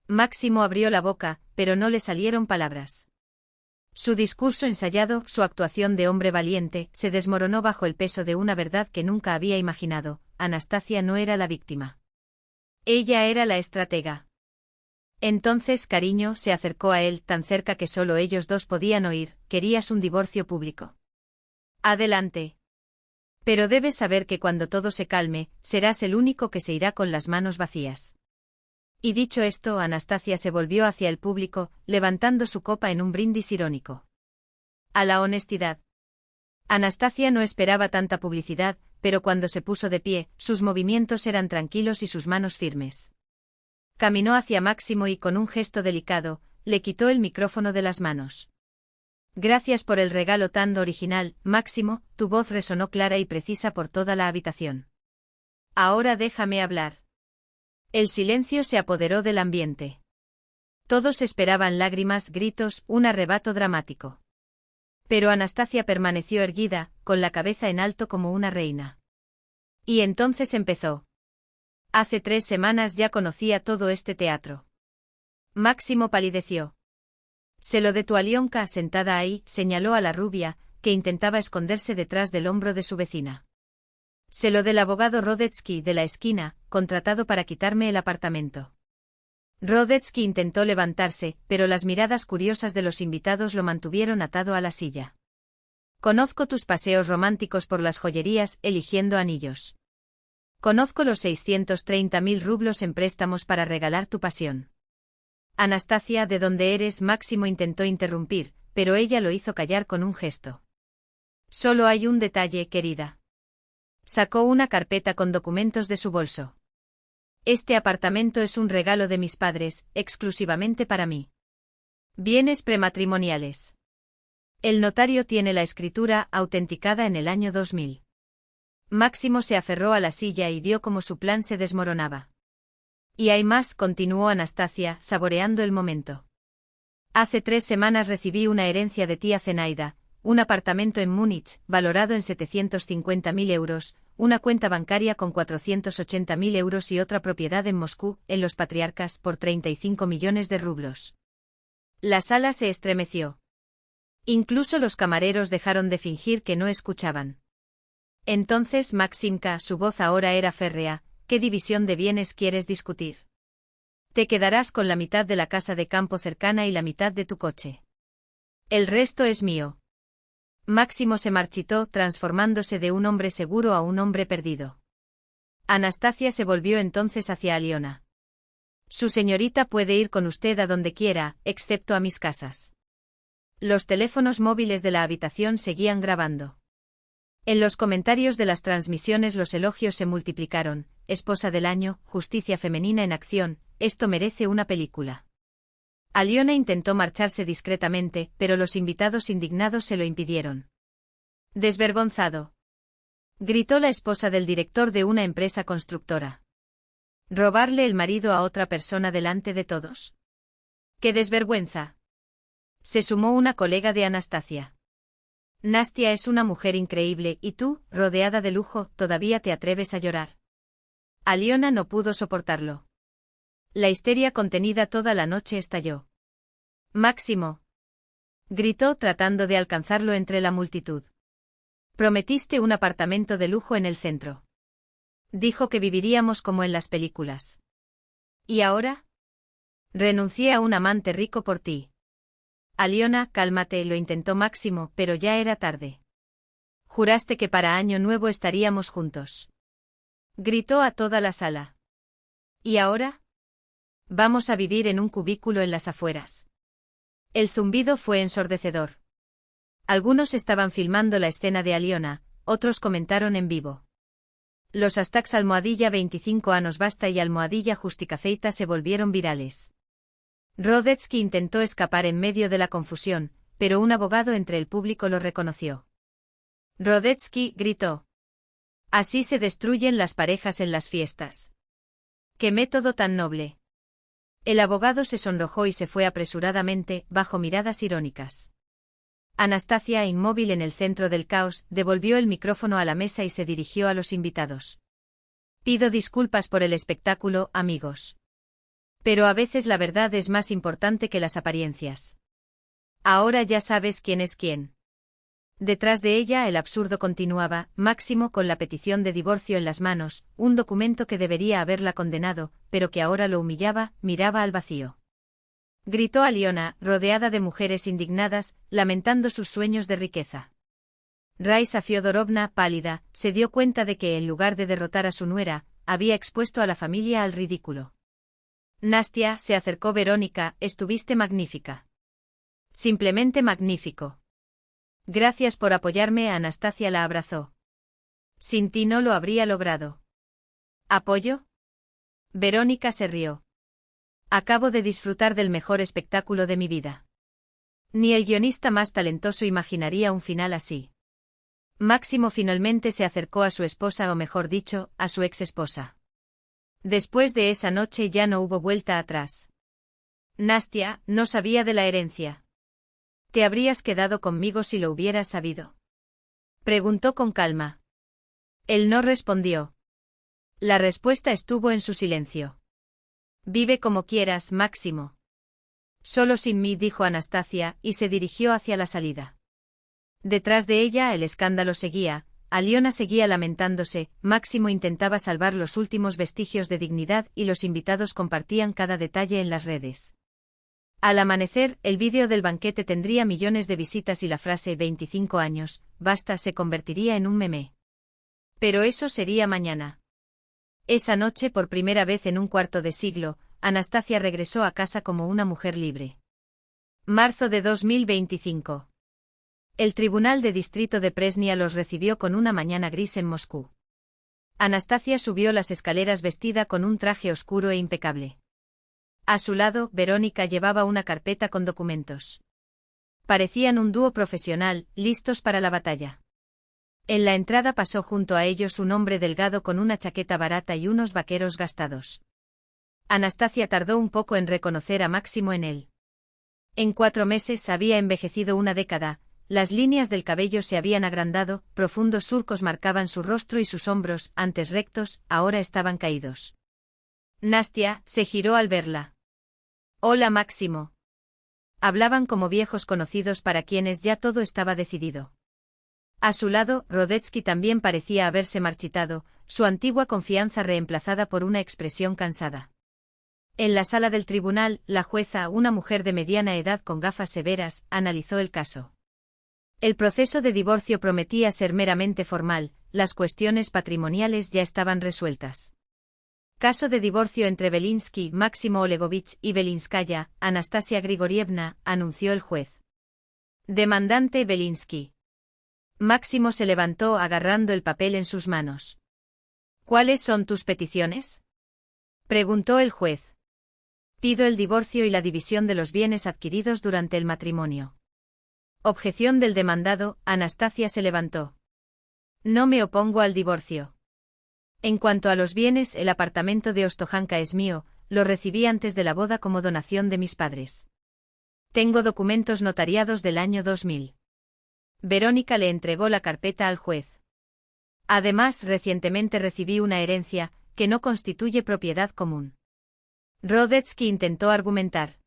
Máximo abrió la boca, pero no le salieron palabras. Su discurso ensayado, su actuación de hombre valiente, se desmoronó bajo el peso de una verdad que nunca había imaginado: Anastasia no era la víctima. Ella era la estratega. Entonces, cariño, se acercó a él, tan cerca que solo ellos dos podían oír: ¿querías un divorcio público? Adelante. Pero debes saber que cuando todo se calme, serás el único que se irá con las manos vacías. Y dicho esto, Anastasia se volvió hacia el público, levantando su copa en un brindis irónico. A la honestidad. Anastasia no esperaba tanta publicidad, pero cuando se puso de pie, sus movimientos eran tranquilos y sus manos firmes. Caminó hacia Máximo y con un gesto delicado, le quitó el micrófono de las manos. Gracias por el regalo tan original, Máximo, tu voz resonó clara y precisa por toda la habitación. Ahora déjame hablar. El silencio se apoderó del ambiente. Todos esperaban lágrimas, gritos, un arrebato dramático. Pero Anastasia permaneció erguida, con la cabeza en alto como una reina. Y entonces empezó. Hace 3 semanas ya conocía todo este teatro. Máximo palideció. Se lo de tu Alionka sentada ahí, señaló a la rubia, que intentaba esconderse detrás del hombro de su vecina. Se lo del abogado Rodetsky de la esquina, contratado para quitarme el apartamento. Rodetsky intentó levantarse, pero las miradas curiosas de los invitados lo mantuvieron atado a la silla. Conozco tus paseos románticos por las joyerías, eligiendo anillos. Conozco los 630.000 rublos en préstamos para regalar tu pasión. Anastasia, de donde eres, Máximo intentó interrumpir, pero ella lo hizo callar con un gesto. Solo hay un detalle, querida. Sacó una carpeta con documentos de su bolso. Este apartamento es un regalo de mis padres, exclusivamente para mí. Bienes prematrimoniales. El notario tiene la escritura autenticada en el año 2000. Máximo se aferró a la silla y vio cómo su plan se desmoronaba. Y hay más, continuó Anastasia, saboreando el momento. Hace 3 semanas recibí una herencia de tía Zenaida, un apartamento en Múnich, valorado en 750.000 euros, una cuenta bancaria con 480.000 euros y otra propiedad en Moscú, en los Patriarcas, por 35 millones de rublos. La sala se estremeció. Incluso los camareros dejaron de fingir que no escuchaban. Entonces Maximka, su voz ahora era férrea, ¿qué división de bienes quieres discutir? Te quedarás con la mitad de la casa de campo cercana y la mitad de tu coche. El resto es mío. Máximo se marchitó, transformándose de un hombre seguro a un hombre perdido. Anastasia se volvió entonces hacia Aliona. Su señorita puede ir con usted a donde quiera, excepto a mis casas. Los teléfonos móviles de la habitación seguían grabando. En los comentarios de las transmisiones los elogios se multiplicaron: esposa del año, justicia femenina en acción, esto merece una película. Aliona intentó marcharse discretamente, pero los invitados indignados se lo impidieron. Desvergonzado, gritó la esposa del director de una empresa constructora. ¿Robarle el marido a otra persona delante de todos? ¡Qué desvergüenza! Se sumó una colega de Anastasia. Nastia es una mujer increíble, y tú, rodeada de lujo, todavía te atreves a llorar. Aliona no pudo soportarlo. La histeria contenida toda la noche estalló. Máximo, gritó tratando de alcanzarlo entre la multitud. Prometiste un apartamento de lujo en el centro. Dijo que viviríamos como en las películas. ¿Y ahora? Renuncié a un amante rico por ti. Aliona, cálmate, lo intentó Máximo, pero ya era tarde. Juraste que para Año Nuevo estaríamos juntos. Gritó a toda la sala. ¿Y ahora? Vamos a vivir en un cubículo en las afueras. El zumbido fue ensordecedor. Algunos estaban filmando la escena de Aliona, otros comentaron en vivo. Los hashtags #25 anos basta y #justicafeita se volvieron virales. Rodetsky intentó escapar en medio de la confusión, pero un abogado entre el público lo reconoció. Rodetsky gritó. Así se destruyen las parejas en las fiestas. ¡Qué método tan noble! El abogado se sonrojó y se fue apresuradamente, bajo miradas irónicas. Anastasia, inmóvil en el centro del caos, devolvió el micrófono a la mesa y se dirigió a los invitados. Pido disculpas por el espectáculo, amigos. Pero a veces la verdad es más importante que las apariencias. Ahora ya sabes quién es quién. Detrás de ella el absurdo continuaba, Máximo con la petición de divorcio en las manos, un documento que debería haberla condenado, pero que ahora lo humillaba, miraba al vacío. Gritó Aliona, rodeada de mujeres indignadas, lamentando sus sueños de riqueza. Raisa Fiodorovna, pálida, se dio cuenta de que en lugar de derrotar a su nuera, había expuesto a la familia al ridículo. Nastia, se acercó Verónica, estuviste magnífica. Simplemente magnífico. Gracias por apoyarme, Anastasia la abrazó. Sin ti no lo habría logrado. ¿Apoyo? Verónica se rió. Acabo de disfrutar del mejor espectáculo de mi vida. Ni el guionista más talentoso imaginaría un final así. Máximo finalmente se acercó a su esposa, o mejor dicho, a su ex-esposa. Después de esa noche ya no hubo vuelta atrás. Nastia, no sabía de la herencia. ¿Te habrías quedado conmigo si lo hubieras sabido? Preguntó con calma. Él no respondió. La respuesta estuvo en su silencio. Vive como quieras, Máximo. Solo sin mí, dijo Anastasia, y se dirigió hacia la salida. Detrás de ella el escándalo seguía, Aliona seguía lamentándose, Máximo intentaba salvar los últimos vestigios de dignidad y los invitados compartían cada detalle en las redes. Al amanecer, el vídeo del banquete tendría millones de visitas y la frase 25 años, basta, se convertiría en un meme. Pero eso sería mañana. Esa noche, por primera vez en un cuarto de siglo, Anastasia regresó a casa como una mujer libre. Marzo de 2025. El Tribunal de Distrito de Presnia los recibió con una mañana gris en Moscú. Anastasia subió las escaleras vestida con un traje oscuro e impecable. A su lado, Verónica llevaba una carpeta con documentos. Parecían un dúo profesional, listos para la batalla. En la entrada pasó junto a ellos un hombre delgado con una chaqueta barata y unos vaqueros gastados. Anastasia tardó un poco en reconocer a Máximo en él. En 4 meses había envejecido una década, las líneas del cabello se habían agrandado, profundos surcos marcaban su rostro y sus hombros, antes rectos, ahora estaban caídos. Nastia se giró al verla. Hola, Máximo. Hablaban como viejos conocidos para quienes ya todo estaba decidido. A su lado, Rodetsky también parecía haberse marchitado, su antigua confianza reemplazada por una expresión cansada. En la sala del tribunal, la jueza, una mujer de mediana edad con gafas severas, analizó el caso. El proceso de divorcio prometía ser meramente formal, las cuestiones patrimoniales ya estaban resueltas. Caso de divorcio entre Belinsky, Máximo Olegovich y Belinskaya, Anastasia Grigorievna, anunció el juez. Demandante Belinsky. Máximo se levantó agarrando el papel en sus manos. ¿Cuáles son tus peticiones? Preguntó el juez. Pido el divorcio y la división de los bienes adquiridos durante el matrimonio. Objeción del demandado, Anastasia se levantó. No me opongo al divorcio. En cuanto a los bienes, el apartamento de Ostojanka es mío, lo recibí antes de la boda como donación de mis padres. Tengo documentos notariados del año 2000. Verónica le entregó la carpeta al juez. Además, recientemente recibí una herencia, que no constituye propiedad común. Rodetsky intentó argumentar.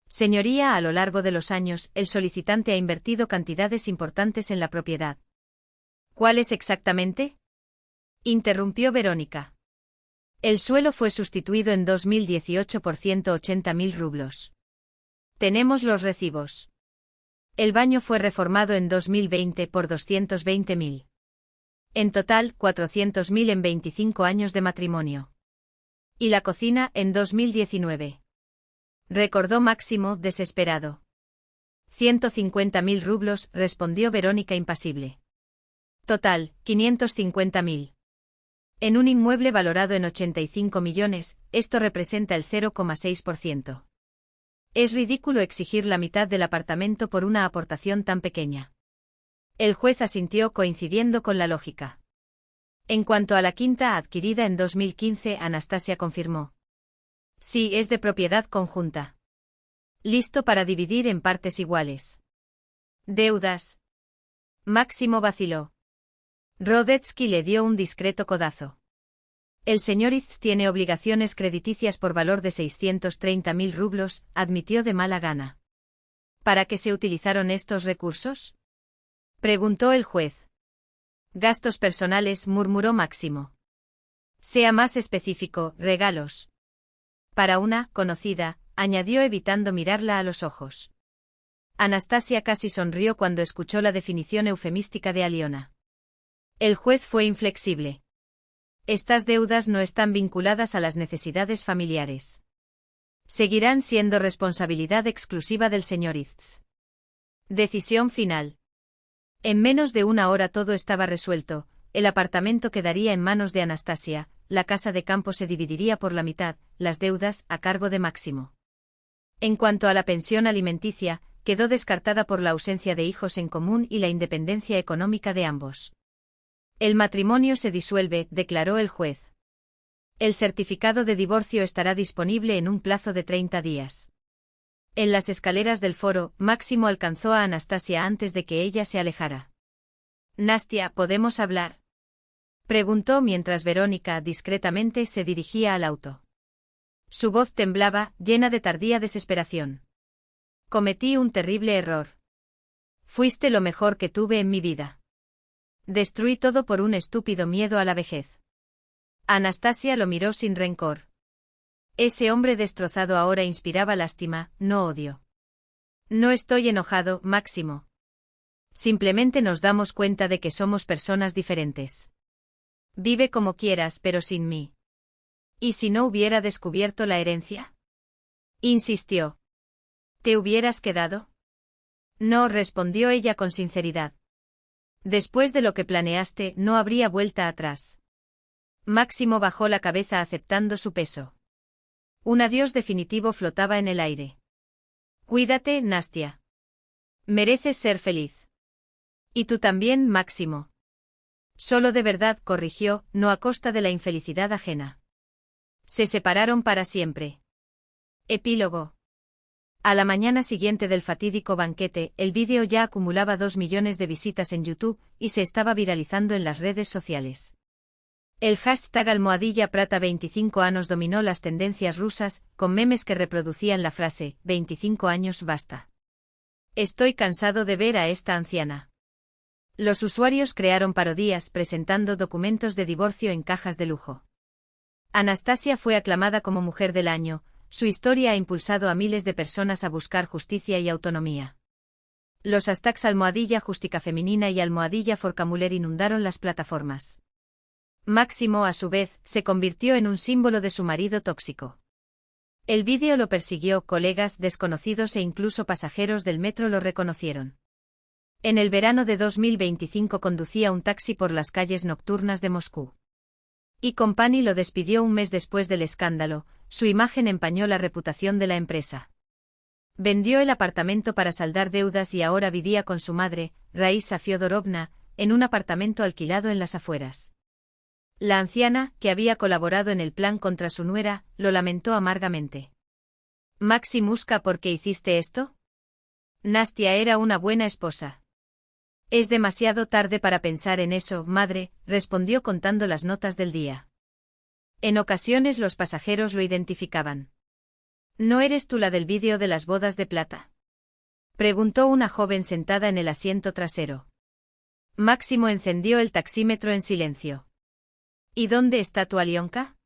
Señoría, a lo largo de los años, el solicitante ha invertido cantidades importantes en la propiedad. ¿Cuáles exactamente? Interrumpió Verónica. El suelo fue sustituido en 2018 por 180.000 rublos. Tenemos los recibos. El baño fue reformado en 2020 por 220.000. En total, 400.000 en 25 años de matrimonio. Y la cocina, en 2019. Recordó Máximo, desesperado. 150.000 rublos, respondió Verónica impasible. Total, 550.000. En un inmueble valorado en 85 millones, esto representa el 0,6%. Es ridículo exigir la mitad del apartamento por una aportación tan pequeña. El juez asintió coincidiendo con la lógica. En cuanto a la quinta adquirida en 2015, Anastasia confirmó. Sí, es de propiedad conjunta. Listo para dividir en partes iguales. Deudas. Máximo vaciló. Rodetsky le dio un discreto codazo. El señor Itz tiene obligaciones crediticias por valor de 630.000 rublos, admitió de mala gana. ¿Para qué se utilizaron estos recursos?, preguntó el juez. Gastos personales, murmuró Máximo. Sea más específico, regalos. Para una conocida, añadió evitando mirarla a los ojos. Anastasia casi sonrió cuando escuchó la definición eufemística de Aliona. El juez fue inflexible. Estas deudas no están vinculadas a las necesidades familiares. Seguirán siendo responsabilidad exclusiva del señor Itz. Decisión final. En menos de una hora todo estaba resuelto, el apartamento quedaría en manos de Anastasia, la casa de campo se dividiría por la mitad, las deudas a cargo de Máximo. En cuanto a la pensión alimenticia, quedó descartada por la ausencia de hijos en común y la independencia económica de ambos. El matrimonio se disuelve, declaró el juez. El certificado de divorcio estará disponible en un plazo de 30 días. En las escaleras del foro, Máximo alcanzó a Anastasia antes de que ella se alejara. Nastia, ¿podemos hablar?, preguntó mientras Verónica discretamente se dirigía al auto. Su voz temblaba, llena de tardía desesperación. Cometí un terrible error. Fuiste lo mejor que tuve en mi vida. Destruí todo por un estúpido miedo a la vejez. Anastasia lo miró sin rencor. Ese hombre destrozado ahora inspiraba lástima, no odio. No estoy enojado, Máximo. Simplemente nos damos cuenta de que somos personas diferentes. Vive como quieras, pero sin mí. ¿Y si no hubiera descubierto la herencia?, insistió. ¿Te hubieras quedado? No, respondió ella con sinceridad. Después de lo que planeaste, no habría vuelta atrás. Máximo bajó la cabeza aceptando su peso. Un adiós definitivo flotaba en el aire. Cuídate, Nastia. Mereces ser feliz. Y tú también, Máximo. Solo de verdad, corrigió, no a costa de la infelicidad ajena. Se separaron para siempre. Epílogo. A la mañana siguiente del fatídico banquete, el vídeo ya acumulaba 2 millones de visitas en YouTube y se estaba viralizando en las redes sociales. El hashtag #Prata25 años dominó las tendencias rusas, con memes que reproducían la frase, 25 años basta. Estoy cansado de ver a esta anciana. Los usuarios crearon parodias presentando documentos de divorcio en cajas de lujo. Anastasia fue aclamada como Mujer del Año, su historia ha impulsado a miles de personas a buscar justicia y autonomía. Los hashtags #Justica Femenina y #Forcamuller inundaron las plataformas. Máximo, a su vez, se convirtió en un símbolo de su marido tóxico. El vídeo lo persiguió, colegas, desconocidos e incluso pasajeros del metro lo reconocieron. En el verano de 2025 conducía un taxi por las calles nocturnas de Moscú. Y Company lo despidió un mes después del escándalo, su imagen empañó la reputación de la empresa. Vendió el apartamento para saldar deudas y ahora vivía con su madre, Raisa Fyodorovna, en un apartamento alquilado en las afueras. La anciana, que había colaborado en el plan contra su nuera, lo lamentó amargamente. Maximuska, ¿por qué hiciste esto? Nastia era una buena esposa. Es demasiado tarde para pensar en eso, madre, respondió contando las notas del día. En ocasiones los pasajeros lo identificaban. ¿No eres tú la del vídeo de las bodas de plata?, preguntó una joven sentada en el asiento trasero. Máximo encendió el taxímetro en silencio. ¿Y dónde está tu Alionka?,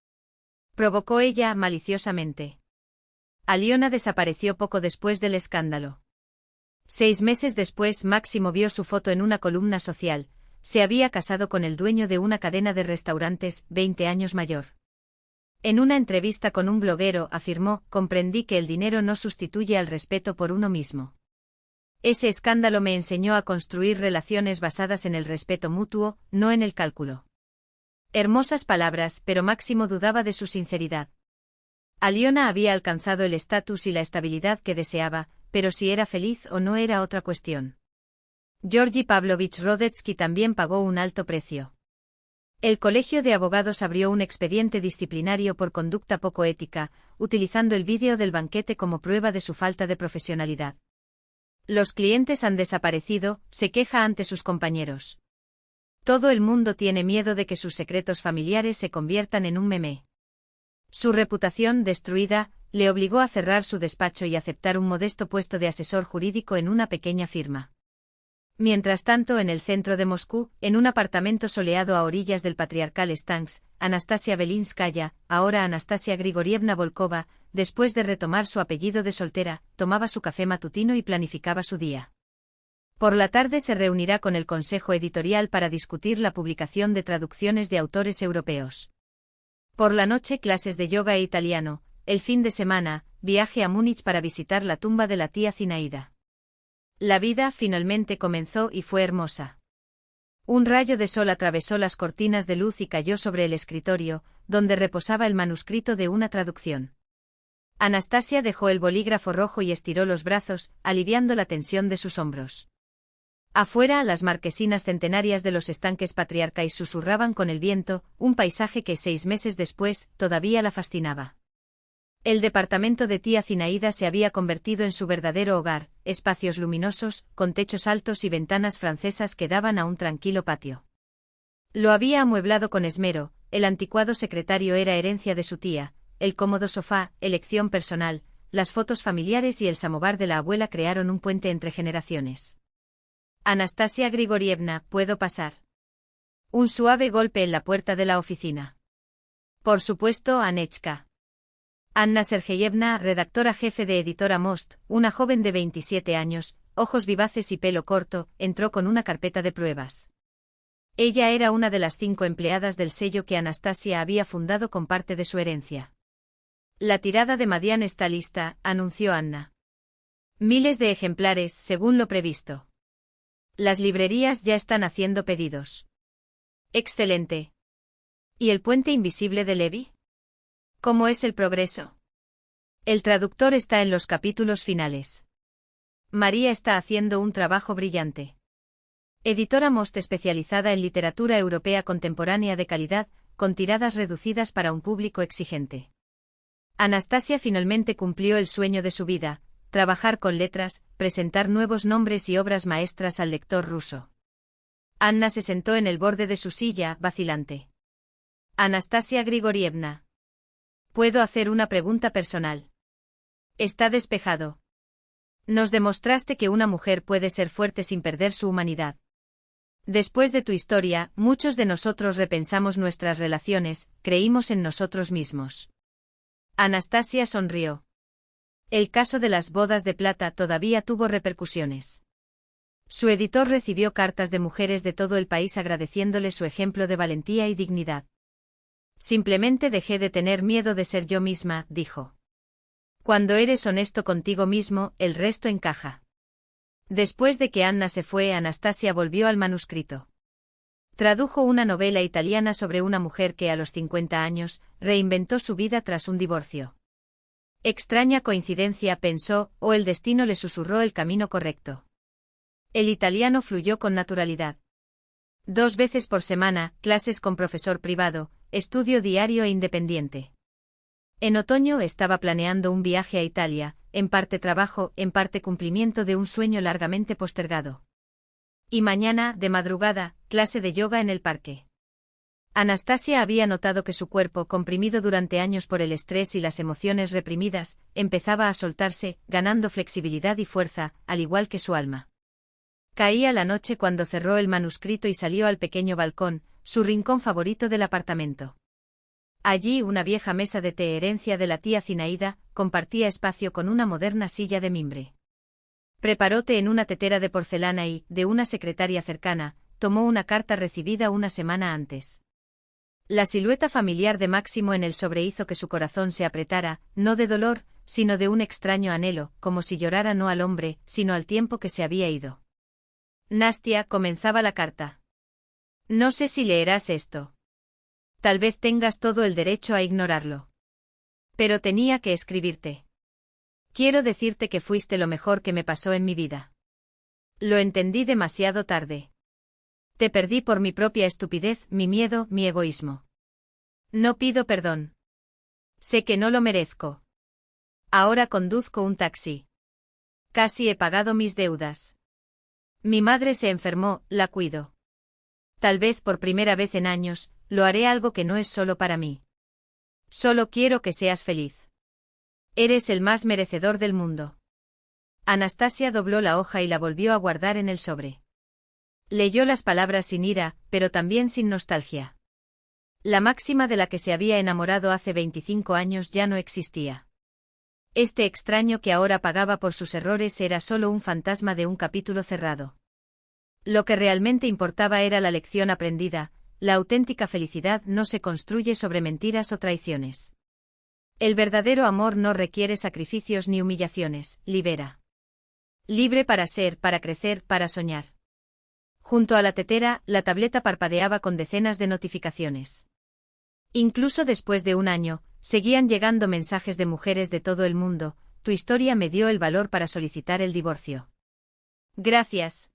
provocó ella maliciosamente. Aliona desapareció poco después del escándalo. 6 meses después Máximo vio su foto en una columna social, se había casado con el dueño de una cadena de restaurantes, 20 años mayor. En una entrevista con un bloguero afirmó, comprendí que el dinero no sustituye al respeto por uno mismo. Ese escándalo me enseñó a construir relaciones basadas en el respeto mutuo, no en el cálculo. Hermosas palabras, pero Máximo dudaba de su sinceridad. Aliona había alcanzado el estatus y la estabilidad que deseaba, pero si era feliz o no era otra cuestión. Georgi Pavlovich Rodetsky también pagó un alto precio. El Colegio de Abogados abrió un expediente disciplinario por conducta poco ética, utilizando el vídeo del banquete como prueba de su falta de profesionalidad. Los clientes han desaparecido, se queja ante sus compañeros. Todo el mundo tiene miedo de que sus secretos familiares se conviertan en un meme. Su reputación destruida le obligó a cerrar su despacho y aceptar un modesto puesto de asesor jurídico en una pequeña firma. Mientras tanto, en el centro de Moscú, en un apartamento soleado a orillas del patriarcal Stanks, Anastasia Belinskaya, ahora Anastasia Grigorievna Volkova, después de retomar su apellido de soltera, tomaba su café matutino y planificaba su día. Por la tarde se reunirá con el consejo editorial para discutir la publicación de traducciones de autores europeos. Por la noche, clases de yoga e italiano. El fin de semana, viaje a Múnich para visitar la tumba de la tía Zinaida. La vida finalmente comenzó y fue hermosa. Un rayo de sol atravesó las cortinas de luz y cayó sobre el escritorio, donde reposaba el manuscrito de una traducción. Anastasia dejó el bolígrafo rojo y estiró los brazos, aliviando la tensión de sus hombros. Afuera, las marquesinas centenarias de los estanques patriarcais susurraban con el viento, un paisaje que 6 meses después todavía la fascinaba. El departamento de tía Zinaida se había convertido en su verdadero hogar, espacios luminosos, con techos altos y ventanas francesas que daban a un tranquilo patio. Lo había amueblado con esmero, el anticuado secretario era herencia de su tía, el cómodo sofá, elección personal, las fotos familiares y el samovar de la abuela crearon un puente entre generaciones. Anastasia Grigorievna, ¿puedo pasar? Un suave golpe en la puerta de la oficina. Por supuesto, Anechka. Anna Sergeyevna, redactora jefe de Editora Most, una joven de 27 años, ojos vivaces y pelo corto, entró con una carpeta de pruebas. Ella era una de las 5 empleadas del sello que Anastasia había fundado con parte de su herencia. La tirada de Madian está lista, anunció Anna. Miles de ejemplares, según lo previsto. Las librerías ya están haciendo pedidos. Excelente. ¿Y el puente invisible de Levi? ¿Cómo es el progreso? El traductor está en los capítulos finales. María está haciendo un trabajo brillante. Editora Most especializada en literatura europea contemporánea de calidad, con tiradas reducidas para un público exigente. Anastasia finalmente cumplió el sueño de su vida, trabajar con letras, presentar nuevos nombres y obras maestras al lector ruso. Anna se sentó en el borde de su silla, vacilante. Anastasia Grigorievna. ¿Puedo hacer una pregunta personal? Está despejado. Nos demostraste que una mujer puede ser fuerte sin perder su humanidad. Después de tu historia, muchos de nosotros repensamos nuestras relaciones, creímos en nosotros mismos. Anastasia sonrió. El caso de las bodas de plata todavía tuvo repercusiones. Su editor recibió cartas de mujeres de todo el país agradeciéndole su ejemplo de valentía y dignidad. Simplemente dejé de tener miedo de ser yo misma, dijo. Cuando eres honesto contigo mismo, el resto encaja. Después de que Anna se fue, Anastasia volvió al manuscrito. Tradujo una novela italiana sobre una mujer que a los 50 años reinventó su vida tras un divorcio. Extraña coincidencia, pensó, o el destino le susurró el camino correcto. El italiano fluyó con naturalidad. 2 veces por semana, clases con profesor privado, estudio diario e independiente. En otoño estaba planeando un viaje a Italia, en parte trabajo, en parte cumplimiento de un sueño largamente postergado. Y mañana, de madrugada, clase de yoga en el parque. Anastasia había notado que su cuerpo, comprimido durante años por el estrés y las emociones reprimidas, empezaba a soltarse, ganando flexibilidad y fuerza, al igual que su alma. Caía la noche cuando cerró el manuscrito y salió al pequeño balcón, su rincón favorito del apartamento. Allí una vieja mesa de té, herencia de la tía Zinaida, compartía espacio con una moderna silla de mimbre. Preparó té en una tetera de porcelana y, de una secretaria cercana, tomó una carta recibida una semana antes. La silueta familiar de Máximo en el sobre hizo que su corazón se apretara, no de dolor, sino de un extraño anhelo, como si llorara no al hombre, sino al tiempo que se había ido. Nastia, comenzaba la carta. No sé si leerás esto. Tal vez tengas todo el derecho a ignorarlo. Pero tenía que escribirte. Quiero decirte que fuiste lo mejor que me pasó en mi vida. Lo entendí demasiado tarde. Te perdí por mi propia estupidez, mi miedo, mi egoísmo. No pido perdón. Sé que no lo merezco. Ahora conduzco un taxi. Casi he pagado mis deudas. Mi madre se enfermó, la cuido. Tal vez por primera vez en años, lo haré algo que no es solo para mí. Solo quiero que seas feliz. Eres el más merecedor del mundo. Anastasia dobló la hoja y la volvió a guardar en el sobre. Leyó las palabras sin ira, pero también sin nostalgia. La máxima de la que se había enamorado hace 25 años ya no existía. Este extraño que ahora pagaba por sus errores era solo un fantasma de un capítulo cerrado. Lo que realmente importaba era la lección aprendida: la auténtica felicidad no se construye sobre mentiras o traiciones. El verdadero amor no requiere sacrificios ni humillaciones, libera. Libre para ser, para crecer, para soñar. Junto a la tetera, la tableta parpadeaba con decenas de notificaciones. Incluso después de un año, seguían llegando mensajes de mujeres de todo el mundo: tu historia me dio el valor para solicitar el divorcio. Gracias.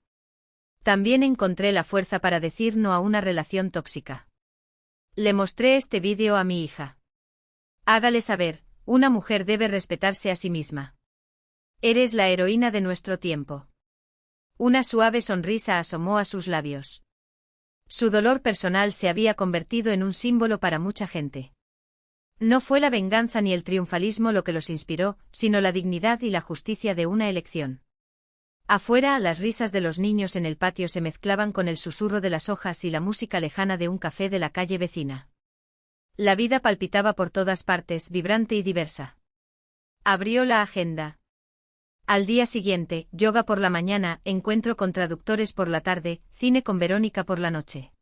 También encontré la fuerza para decir no a una relación tóxica. Le mostré este vídeo a mi hija. Hágale saber, una mujer debe respetarse a sí misma. Eres la heroína de nuestro tiempo. Una suave sonrisa asomó a sus labios. Su dolor personal se había convertido en un símbolo para mucha gente. No fue la venganza ni el triunfalismo lo que los inspiró, sino la dignidad y la justicia de una elección. Afuera, las risas de los niños en el patio se mezclaban con el susurro de las hojas y la música lejana de un café de la calle vecina. La vida palpitaba por todas partes, vibrante y diversa. Abrió la agenda. Al día siguiente, yoga por la mañana, encuentro con traductores por la tarde, cine con Verónica por la noche.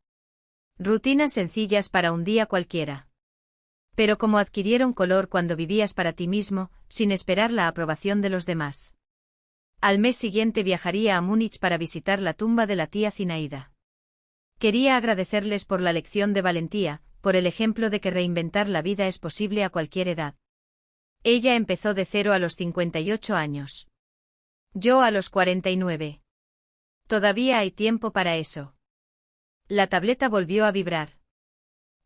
Rutinas sencillas para un día cualquiera. Pero como adquirieron color cuando vivías para ti mismo, sin esperar la aprobación de los demás. Al mes siguiente viajaría a Múnich para visitar la tumba de la tía Zinaida. Quería agradecerles por la lección de valentía, por el ejemplo de que reinventar la vida es posible a cualquier edad. Ella empezó de cero a los 58 años. Yo a los 49. Todavía hay tiempo para eso. La tableta volvió a vibrar.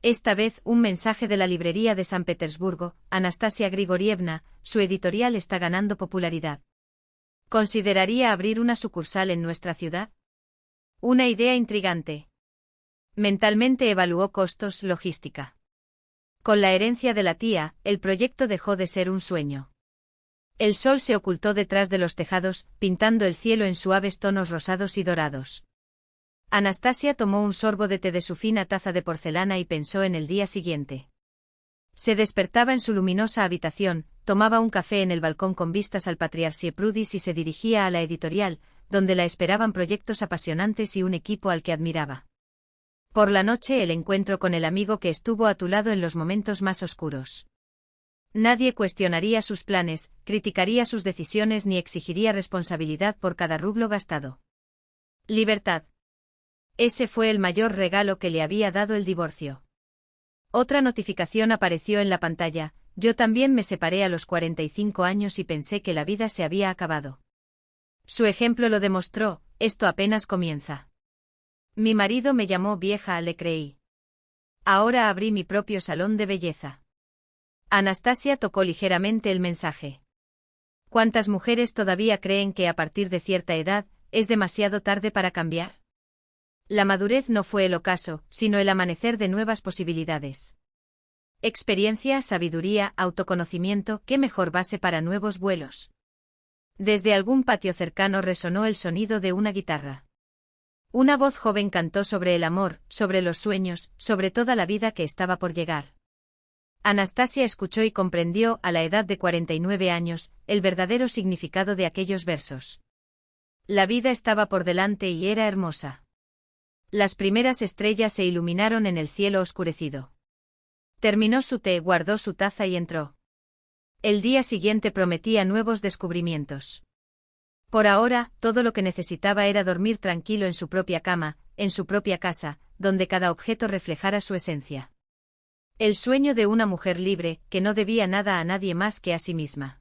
Esta vez un mensaje de la librería de San Petersburgo: Anastasia Grigorievna, su editorial está ganando popularidad. ¿Consideraría abrir una sucursal en nuestra ciudad? Una idea intrigante. Mentalmente evaluó costos, logística. Con la herencia de la tía, el proyecto dejó de ser un sueño. El sol se ocultó detrás de los tejados, pintando el cielo en suaves tonos rosados y dorados. Anastasia tomó un sorbo de té de su fina taza de porcelana y pensó en el día siguiente. Se despertaba en su luminosa habitación, tomaba un café en el balcón con vistas al Patriarchie Prudis y se dirigía a la editorial, donde la esperaban proyectos apasionantes y un equipo al que admiraba. Por la noche, el encuentro con el amigo que estuvo a tu lado en los momentos más oscuros. Nadie cuestionaría sus planes, criticaría sus decisiones ni exigiría responsabilidad por cada rublo gastado. Libertad. Ese fue el mayor regalo que le había dado el divorcio. Otra notificación apareció en la pantalla: yo también me separé a los 45 años y pensé que la vida se había acabado. Su ejemplo lo demostró: esto apenas comienza. Mi marido me llamó vieja, le creí. Ahora abrí mi propio salón de belleza. Anastasia tocó ligeramente el mensaje. ¿Cuántas mujeres todavía creen que a partir de cierta edad es demasiado tarde para cambiar? La madurez no fue el ocaso, sino el amanecer de nuevas posibilidades. Experiencia, sabiduría, autoconocimiento, ¿qué mejor base para nuevos vuelos? Desde algún patio cercano resonó el sonido de una guitarra. Una voz joven cantó sobre el amor, sobre los sueños, sobre toda la vida que estaba por llegar. Anastasia escuchó y comprendió, a la edad de 49 años, el verdadero significado de aquellos versos. La vida estaba por delante y era hermosa. Las primeras estrellas se iluminaron en el cielo oscurecido. Terminó su té, guardó su taza y entró. El día siguiente prometía nuevos descubrimientos. Por ahora, todo lo que necesitaba era dormir tranquilo en su propia cama, en su propia casa, donde cada objeto reflejara su esencia. El sueño de una mujer libre, que no debía nada a nadie más que a sí misma.